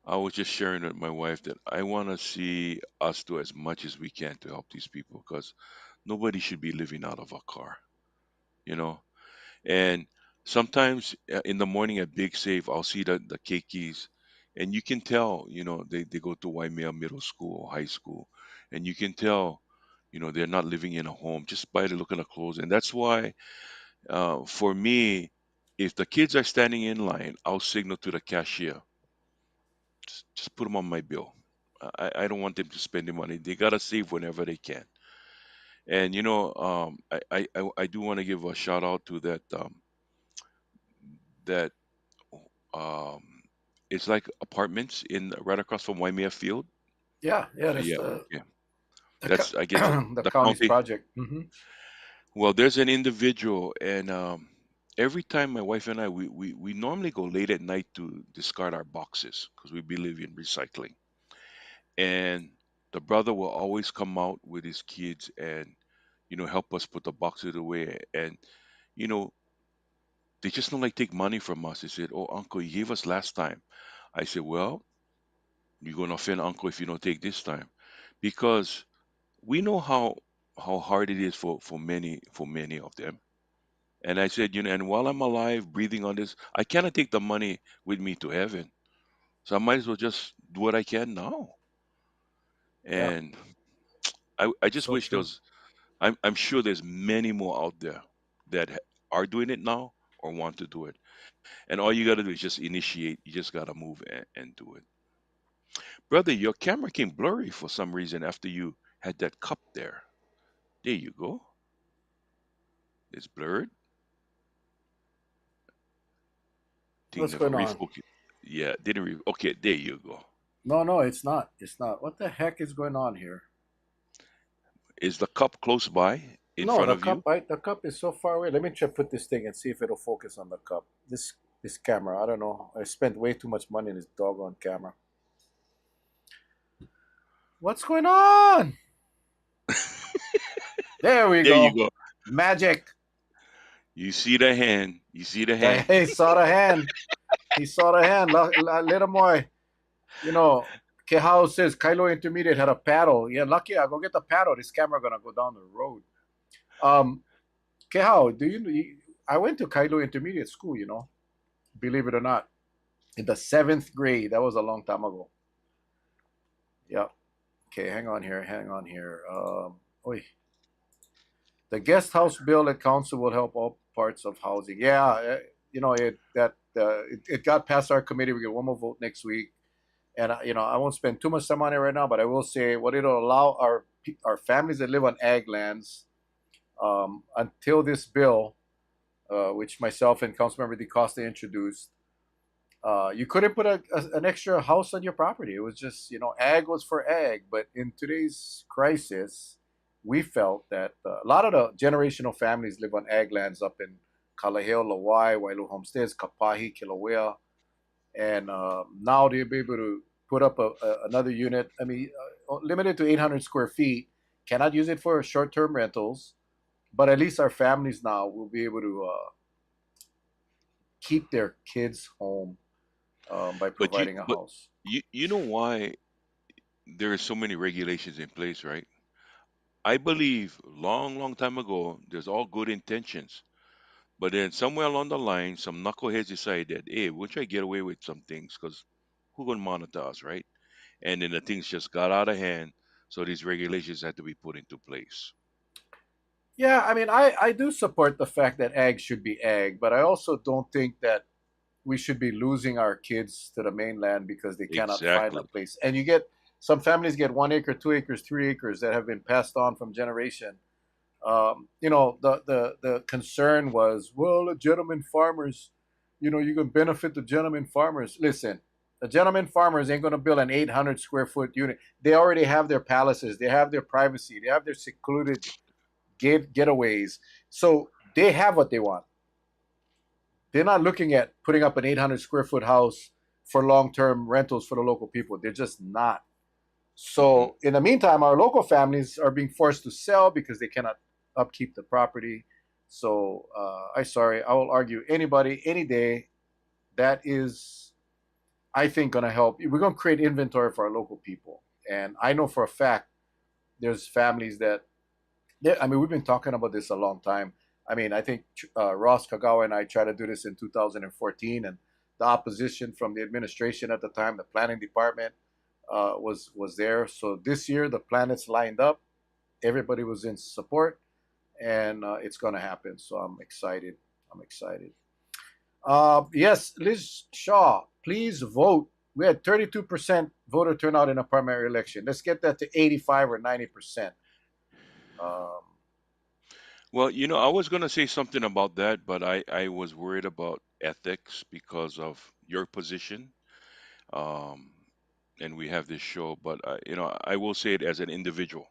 I was just sharing with my wife that I want to see us do as much as we can to help these people because nobody should be living out of a car, you know. And sometimes in the morning at Big Save, I'll see the keikis, and you can tell, they go to Waimea Middle School or high school, and you can tell, they're not living in a home just by the look of the clothes. And that's why, for me, if the kids are standing in line, I'll signal to the cashier, just put them on my bill. I don't want them to spend the money. They gotta save whenever they can. And I do want to give a shout out to that um it's like apartments in right across from Waimea Field. Yeah, yeah. That's Yeah, the okay. the, That's I guess the the county's county. project. Hmm. Well, there's an individual, and every time my wife and I we normally go late at night to discard our boxes because we believe in recycling. And the brother will always come out with his kids and help us put the boxes away. And you know they just don't like take money from us. They said, "Oh, uncle, you gave us last time." I said, "Well, you're gonna offend uncle if you don't take this time," because we know how hard it is for many of them. And I said, and while I'm alive, breathing on this, I cannot take the money with me to heaven. So I might as well just do what I can now. Yeah, And I just so wish there true. was. I'm sure there's many more out there that are doing it now or want to do it. And all you got to do is just initiate. You just got to move and do it. Brother, your camera came blurry for some reason after you had that cup there. There you go. It's blurred. Thing What's never going on? refocus. Yeah, didn't okay, there you go. No, no, it's not. It's not. What the heck is going on here? Is the cup close by in No, front the of cup. you? The cup is so far away. Let me try put this thing and see if it'll focus on the cup. This camera. I don't know. I spent way too much money in this doggone camera. What's going on? There we There you go. go. Magic. You see the hand. You see the hand. He saw the hand. He saw the hand. Little more. Kehao says Kylo Intermediate had a paddle. Yeah, lucky I go get the paddle. This camera gonna go down the road. Um, Kehao, I went to Kailo Intermediate School, believe it or not, in the seventh grade. That was a long time ago. Yeah. Okay, hang on here. Hang on here. Oy. The guest house bill at council will help all parts of housing. Yeah, it got past our committee. We get one more vote next week, and I won't spend too much time on it right now. But I will say what it'll allow our families that live on ag lands until this bill, which myself and Councilmember DeCosta introduced. You couldn't put an extra house on your property. It was just, ag was for ag. But in today's crisis, we felt that a lot of the generational families live on ag lands up in Kalaheo, Lawai, Wailu Homesteads, Kapahi, Kilauea. And now they'll be able to put up another unit. I mean, limited to 800 square feet. Cannot use it for short term rentals. But at least our families now will be able to keep their kids home by But providing a house. you know why there are so many regulations in place, right? I believe long time ago, there's all good intentions. But then somewhere along the line, some knuckleheads decided, hey, we'll try to get away with some things because who gonna monitor us, right? And then the things just got out of hand. So these regulations had to be put into place. Yeah, I mean, I do support the fact that ag should be ag, but I also don't think that we should be losing our kids to the mainland because they cannot find a Exactly. place. And you get some families get 1 acre, 2 acres, 3 acres that have been passed on from generation. The concern was, well, the gentleman farmers, you can benefit the gentleman farmers. Listen, the gentleman farmers ain't going to build an 800 square foot unit. They already have their palaces, they have their privacy, they have their secluded getaways. So they have what they want. They're not looking at putting up an 800 square foot house for long term rentals for the local people. They're just not. Hmm. So in the meantime, our local families are being forced to sell because they cannot upkeep the property. So I will argue anybody, any day. That is, I think, going to help. We're going to create inventory for our local people, and I know for a fact there's families that. I mean, we've been talking about this a long time. I mean, I think Ross Kagawa and I tried to do this in 2014, and the opposition from the administration at the time, the planning department, was there. So this year the planets lined up. Everybody was in support, and it's going to happen. So I'm excited. I'm excited. Yes, Liz Shaw, please vote. We had 32% voter turnout in a primary election. Let's get that to 85 or 90%. Um, Well, I was going to say something about that, but I was worried about ethics because of your position. Um, and we have this show, but I will say it as an individual.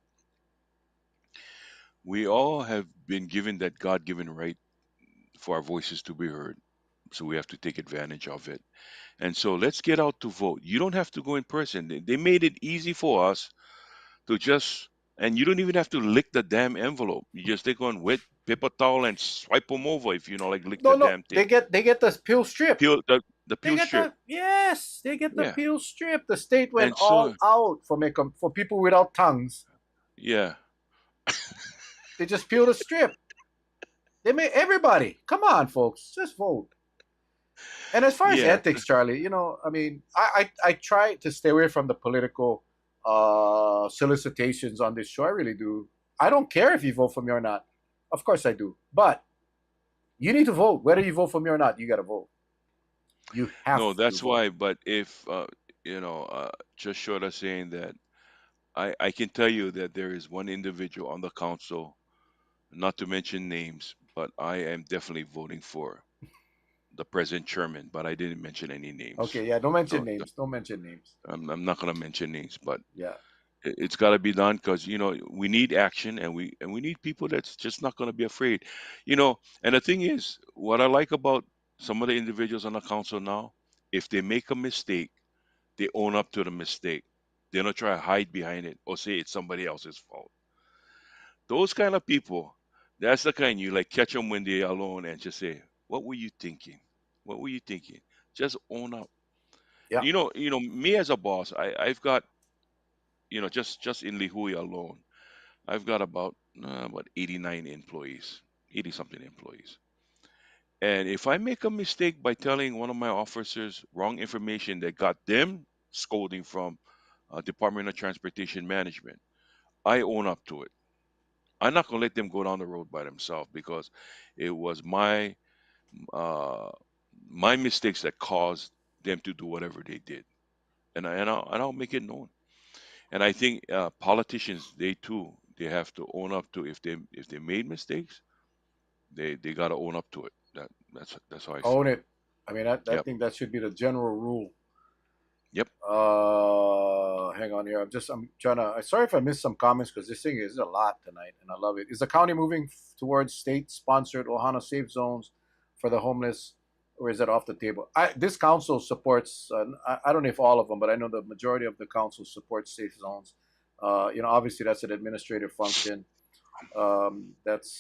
We all have been given that God-given right for our voices to be heard. So we have to take advantage of it. And so let's get out to vote. You don't have to go in person. They made it easy for us to just, and you don't even have to lick the damn envelope. You just take one wet paper towel and swipe them over if you know, like lick no, the no, damn they thing. get the peel strip. Peel the They peel get strip. the yes, they get the Yeah. peel strip. The state went And all so, out for people without tongues. yeah. They just peeled a strip. They made everybody. Come on, folks, just vote. And as far as Yeah. ethics, Charlie, I mean, I try to stay away from the political solicitations on this show. I really do. I don't care if you vote for me or not. Of course I do. But you need to vote. Whether you vote for me or not, you got to vote. You have No, to that's vote. why. But if, just short of saying that, I can tell you that there is one individual on the council, not to mention names, but I am definitely voting for the present chairman, but I didn't mention any names. Okay, yeah, don't mention So names. Don't mention names. I'm not going to mention names, but Yeah. it's got to be done because we need action, and we need people that's just not going to be afraid. And the thing is, what I like about some of the individuals on the council now, if they make a mistake, they own up to the mistake. They don't try to hide behind it or say it's somebody else's fault. Those kind of people, that's the kind you like catch them when they're alone and just say, "What were you thinking? What were you thinking?" Just own up. Yeah. Me as a boss, I've got, just in Lihui alone, I've got about about 89 employees, 80 something employees. And if I make a mistake by telling one of my officers wrong information that got them scolding from Department of Transportation Management, I own up to it. I'm not gonna let them go down the road by themselves because it was uh, my mistakes that caused them to do whatever they did, and I'll make it known. And I think politicians, they too, they have to own up to if they made mistakes, they got to own up to it. That's how I see Own it. it. I mean, I Yep. think that should be the general rule. Yep. Hang on here. I'm trying to. Sorry if I missed some comments because this thing is a lot tonight, and I love it. Is the county moving towards state-sponsored Ohana safe zones for the homeless, or is it off the table? This council supports. I don't know if all of them, but I know the majority of the council supports safe zones. Obviously that's an administrative function. That's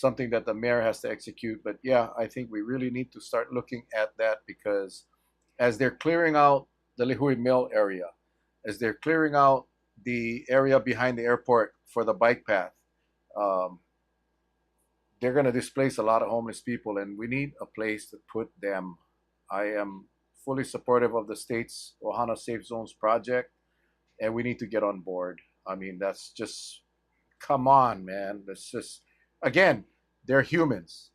something that the mayor has to execute. But yeah, I think we really need to start looking at that because as they're clearing out the Lihui Mill area, as they're clearing out the area behind the airport for the bike path, um, they're going to displace a lot of homeless people, and we need a place to put them. I am fully supportive of the state's Ohana Safe Zones project, and we need to get on board. I mean, that's just come on, man. That's just again, they're humans.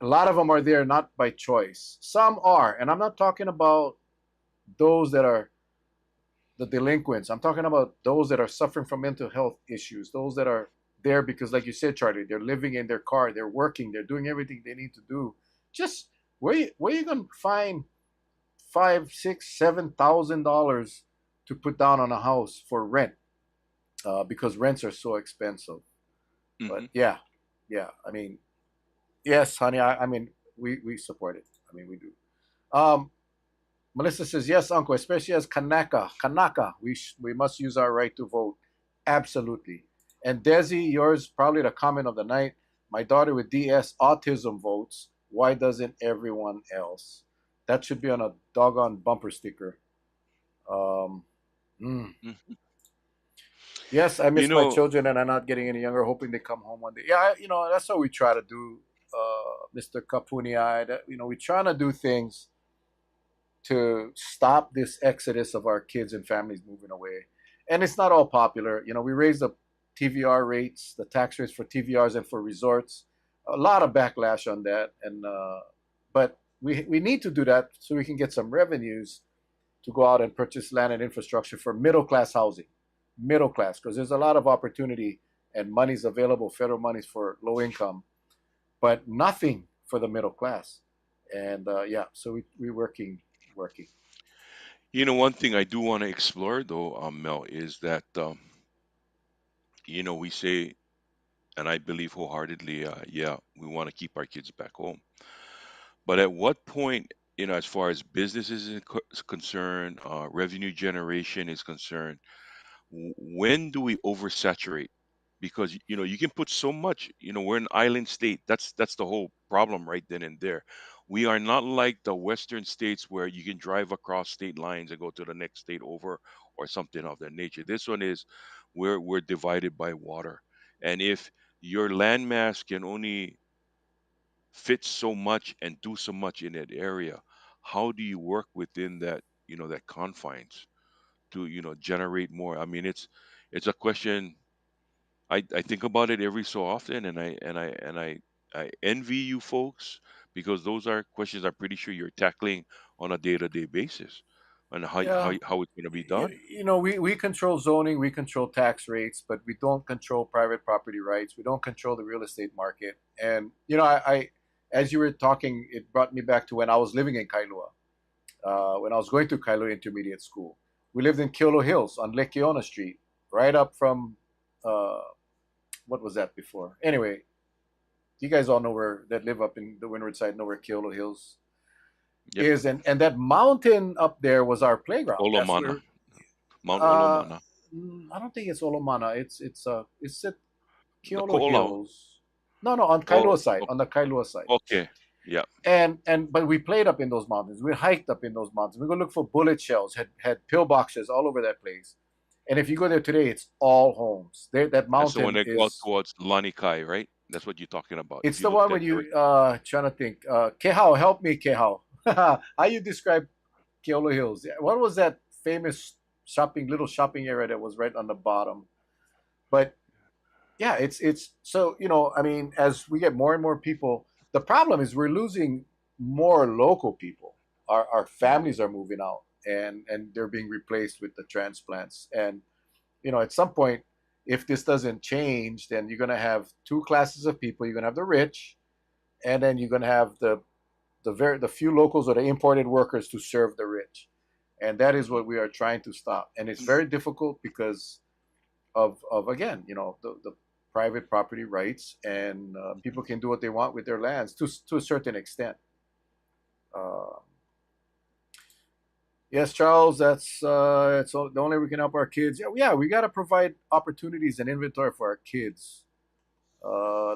A lot of them are there not by choice. Some are, and I'm not talking about those that are the delinquents. I'm talking about those that are suffering from mental health issues, those that are there because, like you said, Charlie, they're living in their car, they're working, they're doing everything they need to do. Just where you gonna find five, six, $7,000 to put down on a house for rent? Because rents are so expensive. But Hmm. yeah, yeah. I mean, yes, honey. I mean, we support it. I mean, we do. Um, Melissa says, yes, uncle, especially as Kanaka, we must use our right to vote. Absolutely. And Desi, yours probably the comment of the night. My daughter with DS autism votes. Why doesn't everyone else? That should be on a doggone bumper sticker. Um, mm. Hmm. Yes, I You miss my know, children and I'm not getting any younger, hoping they come home one day. Yeah, that's what we try to do, Mr. Kapuni. We're trying to do things to stop this exodus of our kids and families moving away. And it's not all popular. We raised the TVR rates, the tax rates for TVRs and for resorts. A lot of backlash on that, and but we need to do that so we can get some revenues to go out and purchase land and infrastructure for middle class housing, middle class, because there's a lot of opportunity and money's available, federal monies for low income, but nothing for the middle class. And yeah, so we're working. one thing I do want to explore though, Mel, is that we say, and I believe wholeheartedly, yeah, we want to keep our kids back home. But at what point, as far as businesses is concerned, revenue generation is concerned, when do we oversaturate? Because you can put so much. We're an island state. That's the whole problem right then and there. We are not like the western states where you can drive across state lines and go to the next state over or something of that nature. This one is we're divided by water, and if your landmass can only fit so much and do so much in that area, how do you work within that confines to generate more? I mean, it's a question. I think about it every so often, and I envy you folks because those are questions I'm pretty sure you're tackling on a day-to-day basis, and how how Yeah, how it's going to be done. we control zoning, we control tax rates, but we don't control private property rights. We don't control the real estate market. And as you were talking, it brought me back to when I was living in Kailua, when I was going to Kailua Intermediate School. We lived in Kilo Hills on Lake Keona Street, right up from uh, what was that before? Anyway, you guys all know where that live up in the Windward side know where Kilo Hills Yep. is, and that mountain up there was our playground. That's Olomana, where Mount Uh, Olomana, I don't think it's Olomana. It's at the Keolo Ko'olau. Hills. No, no, on Oh, Kailua side, on the Kailua side. okay. Yeah. And but we played up in those mountains. We hiked up in those mountains. We go look for bullet shells. Had pillboxes all over that place. And if you go there today, it's all homes. There, that That's the one mountain that go out is. towards Lanikai, right? That's what you're talking about. If It's you the look one that when you direction. trying to think. Kehao, help me, Kehao. How you describe Keolo Hills? Yeah, what was that famous little shopping area that was right on the bottom? But yeah, it's so I mean, as we get more and more people, the problem is we're losing more local people. Our Hmm. families are moving out, and they're being replaced with the transplants. And at some point, if this doesn't change, then you're going to have two classes of people. You're going to have the rich, and then you're going to have the few locals or the imported workers to serve the rich. And that is Hmm. what we are trying to stop. And it's very difficult because of again, the private property rights, and people can do what they want with their lands to a certain extent. Uh, yes, Charles, that's the only way we can help our kids. Yeah, yeah, we got to provide opportunities and inventory for our kids.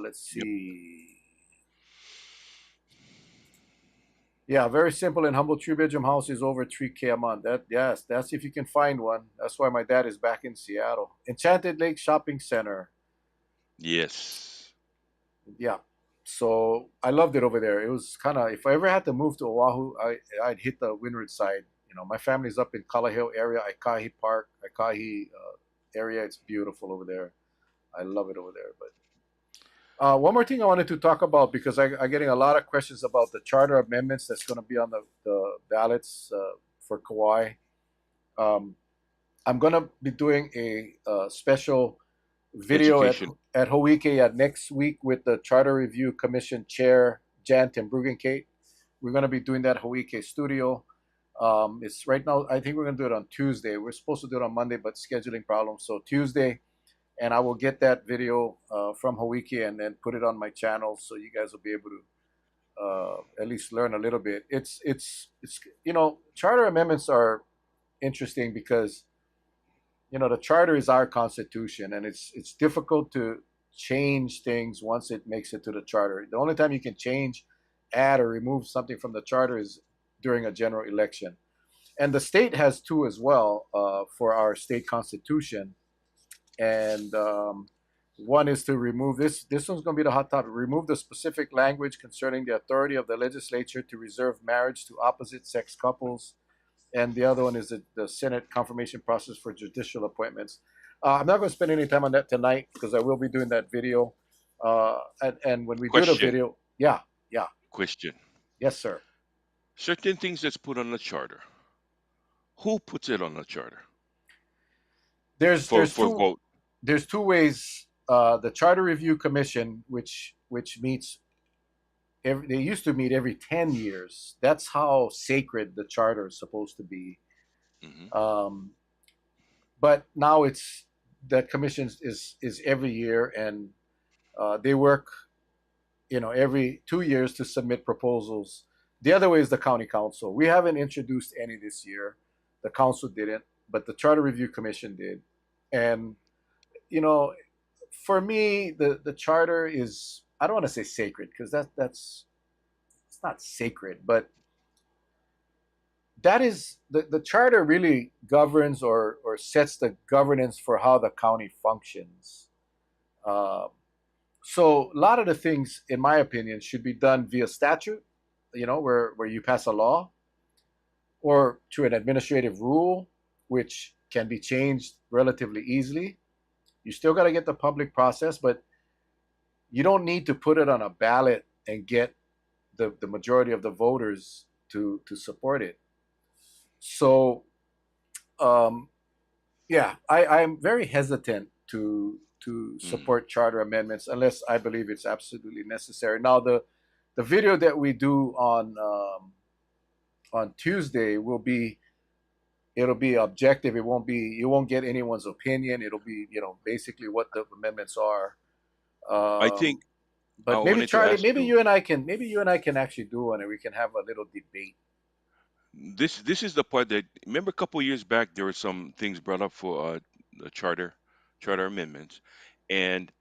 Let's Yep. see. Yeah, very simple and humble three-bedroom house is over 3K a month. That's if you can find one. That's why my dad is back in Seattle. Enchanted Lake Shopping Center. Yes. Yeah. So I loved it over there. It was kind of, if I ever had to move to Oahu, I'd hit the windward side. My family's up in Kalaheo area, Aikahi Park, Aikahi area. It's beautiful over there. I love it over there. But one more thing I wanted to talk about, because I'm getting a lot of questions about the charter amendments that's going to be on the ballots for Kauai. Um, I'm going to be doing a special video Education. at Hoike next week with the Charter Review Commission Chair Jan Kate. We're going to be doing that Hoike studio. It's right now. I think we're going to do it on Tuesday. We're supposed to do it on Monday, but scheduling problems. So Tuesday, and I will get that video from Hoike and then put it on my channel, so you guys will be able to at least learn a little bit. It's charter amendments are interesting because the charter is our constitution, and it's difficult to change things once it makes it to the charter. The only time you can change, add, or remove something from the charter is during a general election. And the state has two as well for our state constitution. And one is to remove this one's going to be the hot topic: remove the specific language concerning the authority of the legislature to reserve marriage to opposite sex couples. And the other one is the Senate confirmation process for judicial appointments. I'm not going to spend any time on that tonight because I will be doing that video. And when we do the Question. video, yeah, yeah, Question. yes, sir. Certain things that's put on the charter. Who puts it on the charter There's for there's for two vote? there's two ways. The Charter Review Commission, which meets they used to meet every 10 years. That's how sacred the charter is supposed to be. Hmm. Um, but now it's that commission is every year, and they work every 2 years to submit proposals. The other way is the county council. We haven't introduced any this year. The council didn't, but the Charter Review Commission did. And you know, for me, the charter is, I don't want to say sacred because that's it's not sacred, but that is the charter really governs or sets the governance for how the county functions. Um, so a lot of the things, in my opinion, should be done via statute, where you pass a law, or through an administrative rule, which can be changed relatively easily. You still got to get the public process, but you don't need to put it on a ballot and get the majority of the voters to support it. So um, yeah, I'm very hesitant to Mm. support charter amendments unless I believe it's absolutely necessary. Now the video that we do on Tuesday it'll be objective. You won't get anyone's opinion. It'll be basically what the amendments are. I think Um, I but wanted to ask you. maybe you and I can actually do one, and we can have a little debate. This is the part that, remember, a couple years back there were some things brought up for the charter amendments, and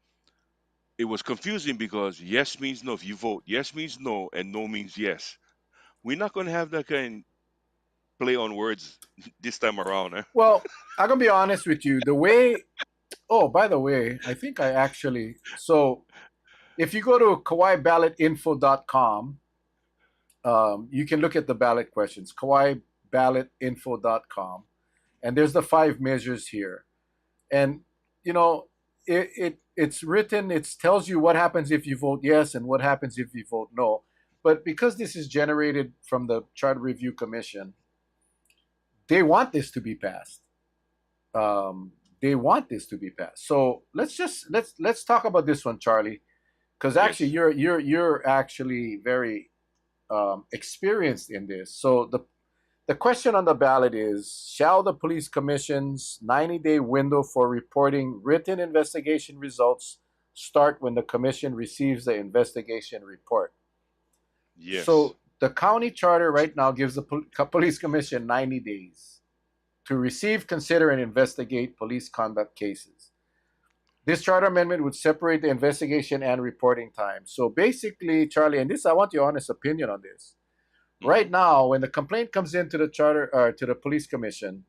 it was confusing because yes means no. If you vote yes means no, and no means yes. We're not going to have that kind. play on words this time around. Eh? Well, I'm gonna be honest with you. The way, oh, by the way, I think I actually, so if you go to kawaiballotinfo.com, you can look at the ballot questions, kawaiballotinfo.com, and there's the five measures here. And, you know, it's written, it tells you what happens if you vote yes and what happens if you vote no. But because this is generated from the Charter Review Commission, they want this to be passed. Um, they want this to be passed. So let's talk about this one, Charlie, because actually Yes. you're actually very experienced in this. So the question on the ballot is: shall the police commission's 90-day window for reporting written investigation results start when the commission receives the investigation report? Yes. So the county charter right now gives the police commission 90 days to receive, consider, and investigate police conduct cases. This charter amendment would separate the investigation and reporting time. So basically, Charlie, and this I want your honest opinion on this. Hmm. Right now, when the complaint comes into the charter to the police commission,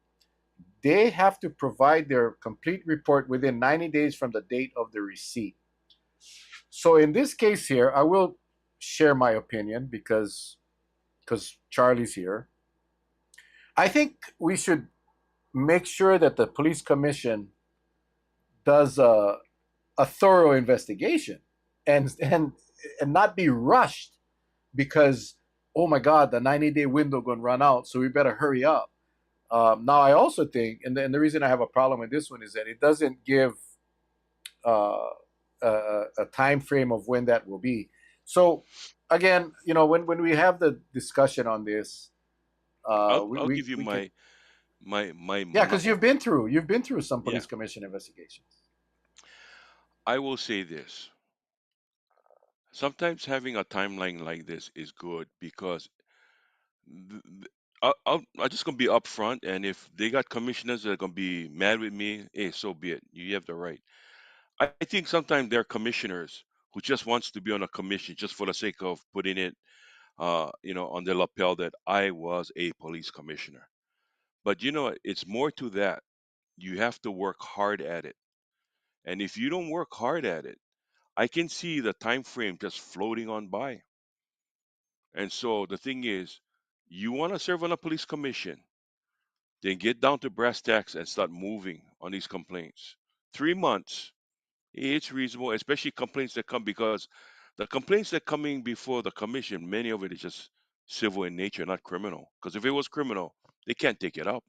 they have to provide their complete report within 90 days from the date of the receipt. So in this case here, I will share my opinion because Charlie's here. I think we should make sure that the police commission does a thorough investigation and and not be rushed because oh my god, the 90-day window going to run out, so we better hurry up. Now I also think, and the reason I have a problem with this one is that it doesn't give uh, a time frame of when that will be. So again, you know, when we have the discussion on this, I'll give you we can, my yeah, because you've been through some yeah. police commission investigations. I will say this. Sometimes having a timeline like this is good because I'm just gonna be upfront, and if they got commissioners that are gonna be mad with me, hey, so be it. You have the right. I think sometimes there are commissioners who just wants to be on a commission just for the sake of putting it, on their lapel that I was a police commissioner. But it's more to that. You have to work hard at it, and if you don't work hard at it, I can see the time frame just floating on by. And so the thing is, you want to serve on a police commission, then get down to brass tacks and start moving on these complaints. 3 months, it's reasonable, especially complaints that come because the complaints that coming before the commission, many of it is just civil in nature, not criminal. Because if it was criminal, they can't take it up.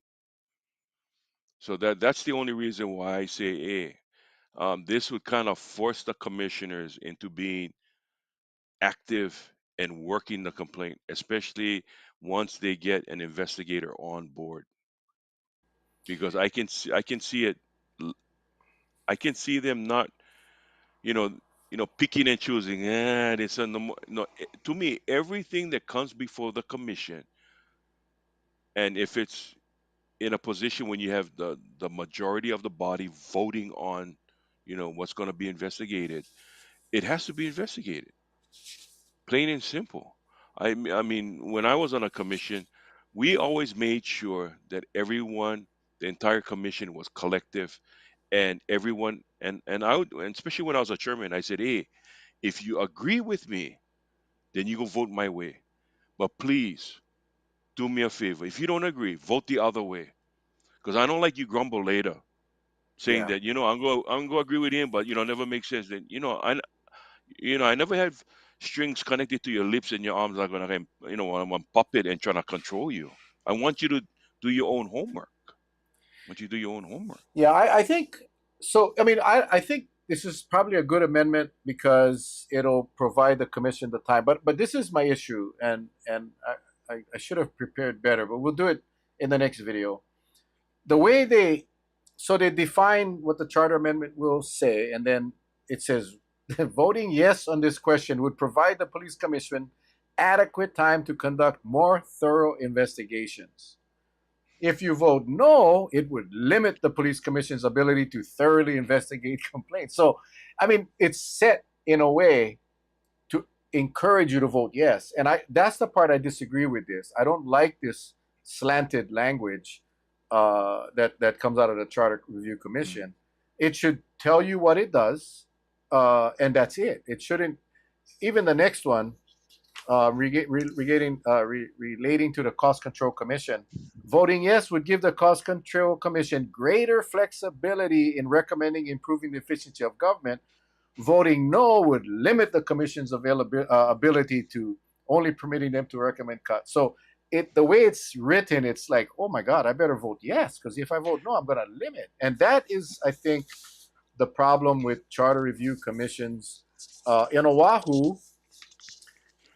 So that's the only reason why I say, hey, this would kind of force the commissioners into being active and working the complaint, especially once they get an investigator on board. Because I can see it. l- I can see them not, you know, picking and choosing. This and the no. To me, everything that comes before the commission, and if it's in a position when you have the majority of the body voting on, what's going to be investigated, it has to be investigated. Plain and simple. I mean, when I was on a commission, we always made sure that everyone, the entire commission was collective, and everyone, and I would, and especially when I was a chairman, I said, hey, if you agree with me, then you go vote my way. But please do me a favor. If you don't agree, vote the other way, because I don't like you grumble later, saying Yeah. that I'm going to agree with him, but never makes sense. Then I never have strings connected to your lips and your arms like when I'm a puppet and trying to control you. I want you to do your own homework. I want you to do your own homework. Yeah, I think so. I mean, I think this is probably a good amendment because it'll provide the commission the time. But this is my issue, and I should have prepared better. But we'll do it in the next video. The Hmm. way they define what the charter amendment will say, and then it says voting yes on this question would provide the police commission adequate time to conduct more thorough investigations. If you vote no, it would limit the police commission's ability to thoroughly investigate complaints. So, I mean, it's set in a way to encourage you to vote yes. And I that's the part I disagree with this. I don't like this slanted language that comes out of the Charter Review Commission. It should tell you what it does, and that's it. It shouldn't. Even the next one, relating to the Cost Control Commission. Voting yes would give the Cost Control Commission greater flexibility in recommending improving the efficiency of government. Voting no would limit the Commission's ability to only permitting them to recommend cuts. So the way it's written, it's like, oh my God, I better vote yes, because if I vote no, I'm going to limit. And that is, I think, the problem with charter review commissions. In Oahu,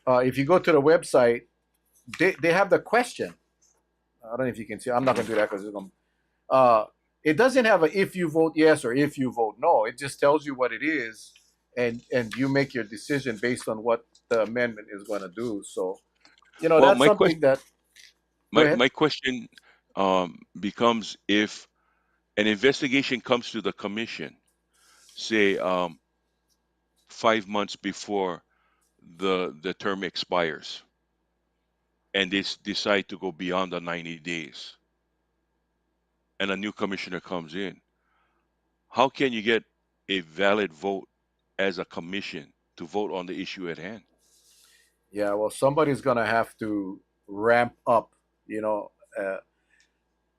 if you go to the website, they have the question. I don't know if you can see. I'm not going to do that because it's going it doesn't have a if you vote yes or if you vote no. It just tells you what it is, and you make your decision based on what the amendment is going to do. So, Well, that's my question something that. Go my, ahead. my question becomes, if an investigation comes to the commission, say 5 months before the term expires, and they decide to go beyond the 90 days, and a new commissioner comes in, how can you get a valid vote as a commission to vote on the issue at hand? Yeah, well, somebody's going to have to ramp up. You know, uh,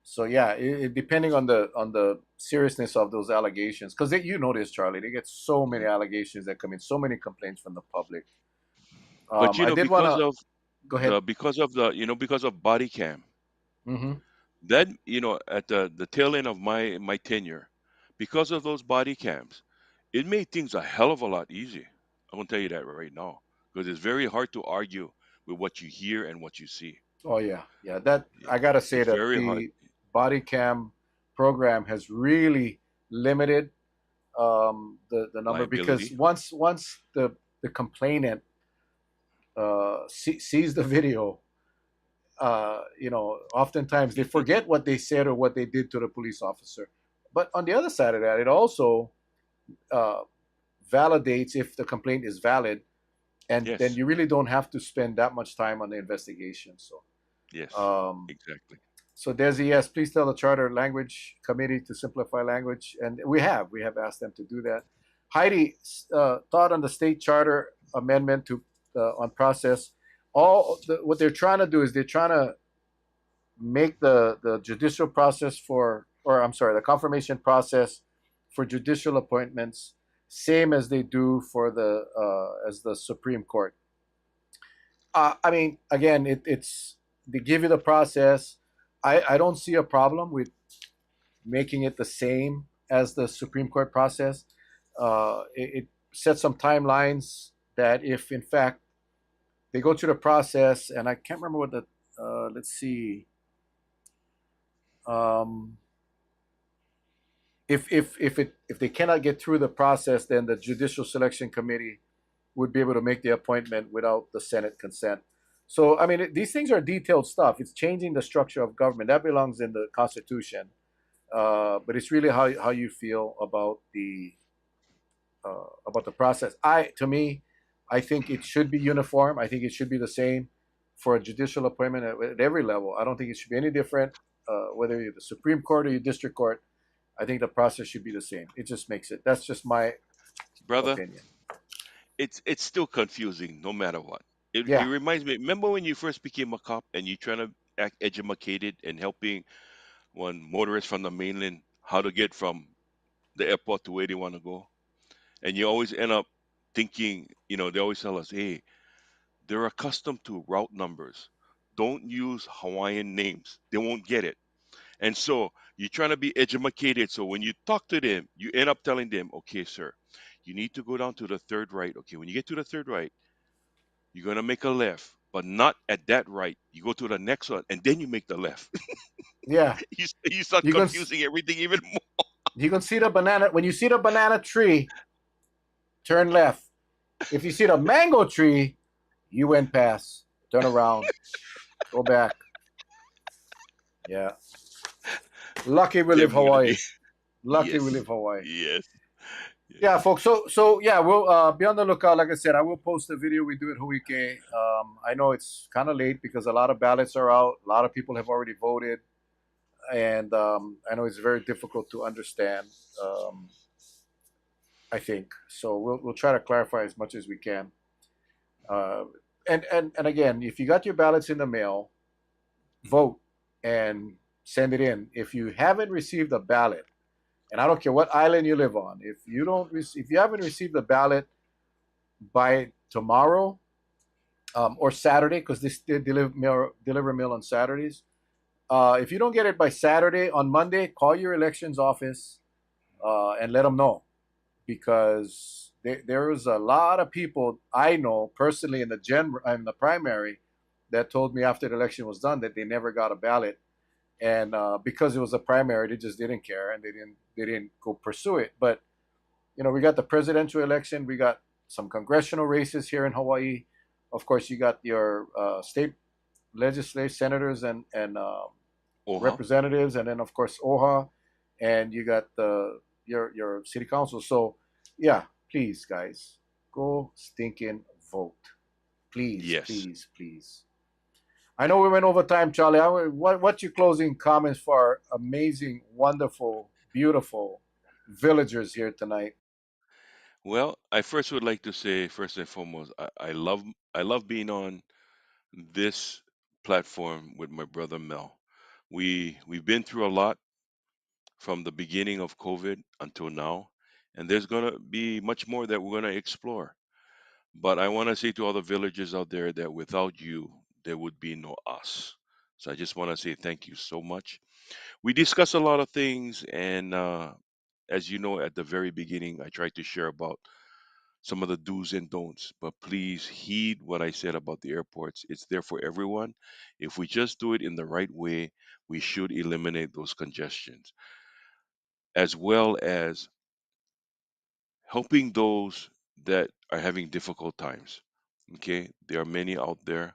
so yeah, depending on the seriousness of those allegations, because you know this, Charlie, they get so many Mhm. allegations that come in, so many complaints from the public. But I did want because to of go ahead. because of body cam, Hmm. that at the tail end of my tenure, because of those body cams, it made things a hell of a lot easier. I'm gonna tell you that right now, because it's very hard to argue with what you hear and what you see. Oh yeah, yeah. That Yeah, I gotta say it's that very hard. the body cam program has really limited the number, because Liability. once the complainant sees the video, oftentimes they forget what they said or what they did to the police officer. But on the other side of that, it also uh, validates if the complaint is valid, and then Yes, you really don't have to spend that much time on the investigation. So. yes, Um, exactly. So Desi, yes, please tell the Charter Language Committee to simplify language, and we have asked them to do that. Heidi, thought on the state charter amendment to on process. What they're trying to do is they're trying to make the judicial process or I'm sorry, the confirmation process for judicial appointments same as they do for the Supreme Court. I mean, again, it's they give you the process. I don't see a problem with making it the same as the Supreme Court process. It sets some timelines that if in fact they go through the process, and I can't remember what let's see, um, if they cannot get through the process, then the Judicial Selection Committee would be able to make the appointment without the Senate consent. So I mean, these things are detailed stuff. It's changing the structure of government that belongs in the Constitution, but it's really how you feel about the process. To me, I think it should be uniform. I think it should be the same for a judicial appointment at every level. I don't think it should be any different, whether you're the Supreme Court or your district court. I think the process should be the same. It just makes it. That's just my Brother, opinion. it's still confusing no matter what. It Yeah. reminds me. Remember when you first became a cop and you trying to act educated and helping one motorist from the mainland how to get from the airport to where they want to go, and you always end up thinking, they always tell us, hey, they're accustomed to route numbers. Don't use Hawaiian names. They won't get it. And so you're trying to be educated. So when you talk to them, you end up telling them, okay, sir, you need to go down to the third right. Okay, when you get to the third right, you're going to make a left, but not at that right. You go to the next one and then you make the left. Yeah. You start You can confusing everything even more. you can see the banana when you see the banana tree, turn left. If you see the mango tree, you went past. Turn around. Go back. Yeah. Lucky we live Definitely. Hawaii. Lucky we Yes. live Hawaii. Yes. Yeah, folks. So yeah, we'll be on the lookout. Like I said, I will post the video we do at Huike. I know it's kind of late because a lot of ballots are out. A lot of people have already voted, and I know it's very difficult to understand. Um, I think so. We'll try to clarify as much as we can. Uh, and again, if you got your ballots in the mail, vote and send it in. If you haven't received a ballot, and I don't care what island you live on, if you haven't received a ballot by tomorrow or Saturday, because they deliver mail on Saturdays. If you don't get it by Saturday, on Monday, call your elections office and let them know, because there was a lot of people I know personally in the primary that told me after the election was done that they never got a ballot, and because it was a primary, they just didn't care and they didn't go pursue it. But we got the presidential election, we got some congressional races here in Hawaii. Of course, you got your state legislative senators and Uh-huh. representatives, and then of course OHA, and you got your city council. So yeah, please guys, go stinking vote, please, Yes. please, please. I know we went over time, Charlie. What's your closing comments for our amazing, wonderful, beautiful villagers here tonight? Well, I first would like to say, first and foremost, I love being on this platform with my brother Mel. We've been through a lot from the beginning of COVID until now, and there's gonna be much more that we're gonna explore. But I want to say to all the villagers out there that without you, there would be no us. So I just want to say thank you so much. We discuss a lot of things, and as you know, at the very beginning, I tried to share about some of the do's and don'ts. But please heed what I said about the airports. It's there for everyone. If we just do it in the right way, we should eliminate those congestions, as well as helping those that are having difficult times. Okay, there are many out there.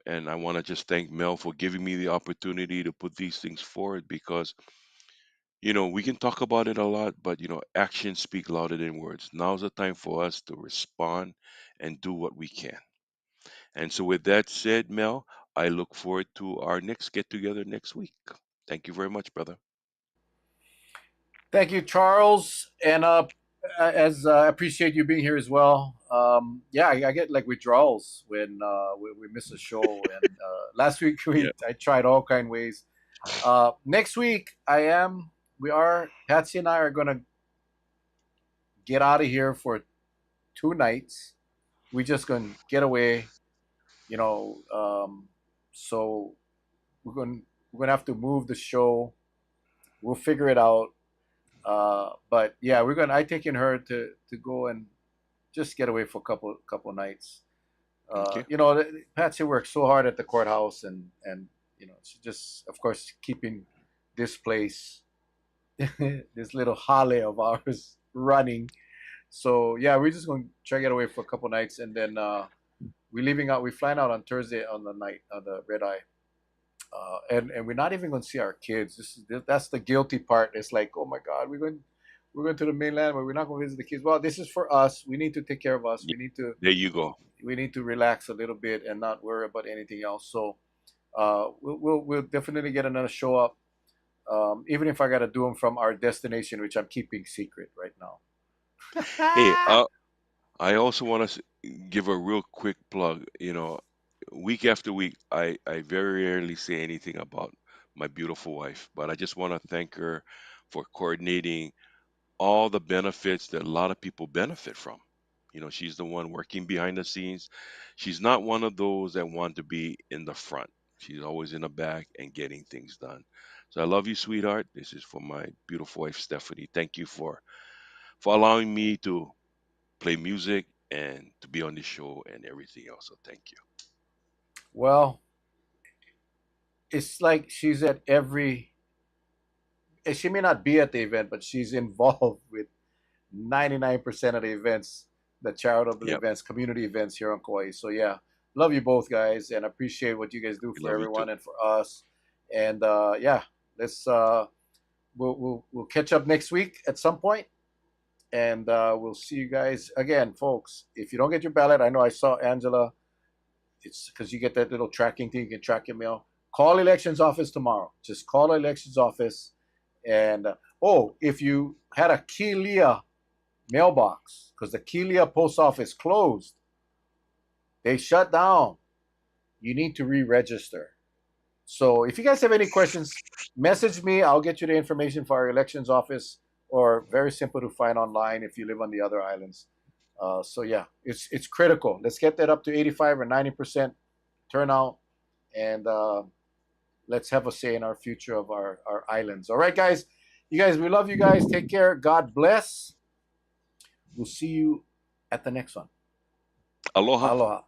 And I want to just thank Mel for giving me the opportunity to put these things forward, because we can talk about it a lot, but actions speak louder than words. Now's the time for us to respond and do what we can. And so, with that said, Mel, I look forward to our next get together next week. Thank you very much, brother. Thank you, Charles, and as I appreciate you being here as well. Yeah, I get like withdrawals when we miss a show, and last week Yeah. I tried all kind of ways. Next week we are Patsy and I are gonna get out of here for 2 nights. We just gonna get away, you know. So we're gonna we're gonna have to move the show. We'll figure it out. But yeah, I taking her to go and just get away for a couple nights. Okay. Patsy worked so hard at the courthouse, and she just, of course, keeping this place, this little hale of ours running. So yeah, we're just going to try to get away for a couple nights, and then we're flying out on Thursday on the night on the red eye. And we're not even going to see our kids. That's the guilty part. It's like, oh my God, we're going to the mainland, but we're not going to visit the kids. Well, this is for us. We need to take care of us. Yeah, there you go. We need to relax a little bit and not worry about anything else. So we'll definitely get another show up, even if I got to do them from our destination, which I'm keeping secret right now. Hey, I also want to give a real quick plug. Week after week, I very rarely say anything about my beautiful wife, but I just want to thank her for coordinating all the benefits that a lot of people benefit from. She's the one working behind the scenes. She's not one of those that want to be in the front. She's always in the back and getting things done. So I love you, sweetheart. This is for my beautiful wife, Stephanie. Thank you for allowing me to play music and to be on the show and everything else. So thank you. Well, it's like she's at every. She may not be at the event, but she's involved with 99% of the events, the charitable Yep. events, community events here on Kauai. So yeah, love you both guys, and appreciate what you guys do We for love you too. everyone and for us. And yeah, let's we'll catch up next week at some point. And we'll see you guys again, folks. If you don't get your ballot, I know I saw Angela. It's because you get that little tracking thing. You can track your mail. Call elections office tomorrow. Just call elections office. And oh, if you had a Keelia mailbox, because the Keelia post office closed, they shut down. You need to re-register. So if you guys have any questions, message me. I'll get you the information for our elections office, or very simple to find online if you live on the other islands. So yeah, it's critical. Let's get that up to 85 or 90% turnout, and let's have a say in our future of our islands. All right, guys. You guys, we love you guys. Take care. God bless. We'll see you at the next one. Aloha. Aloha.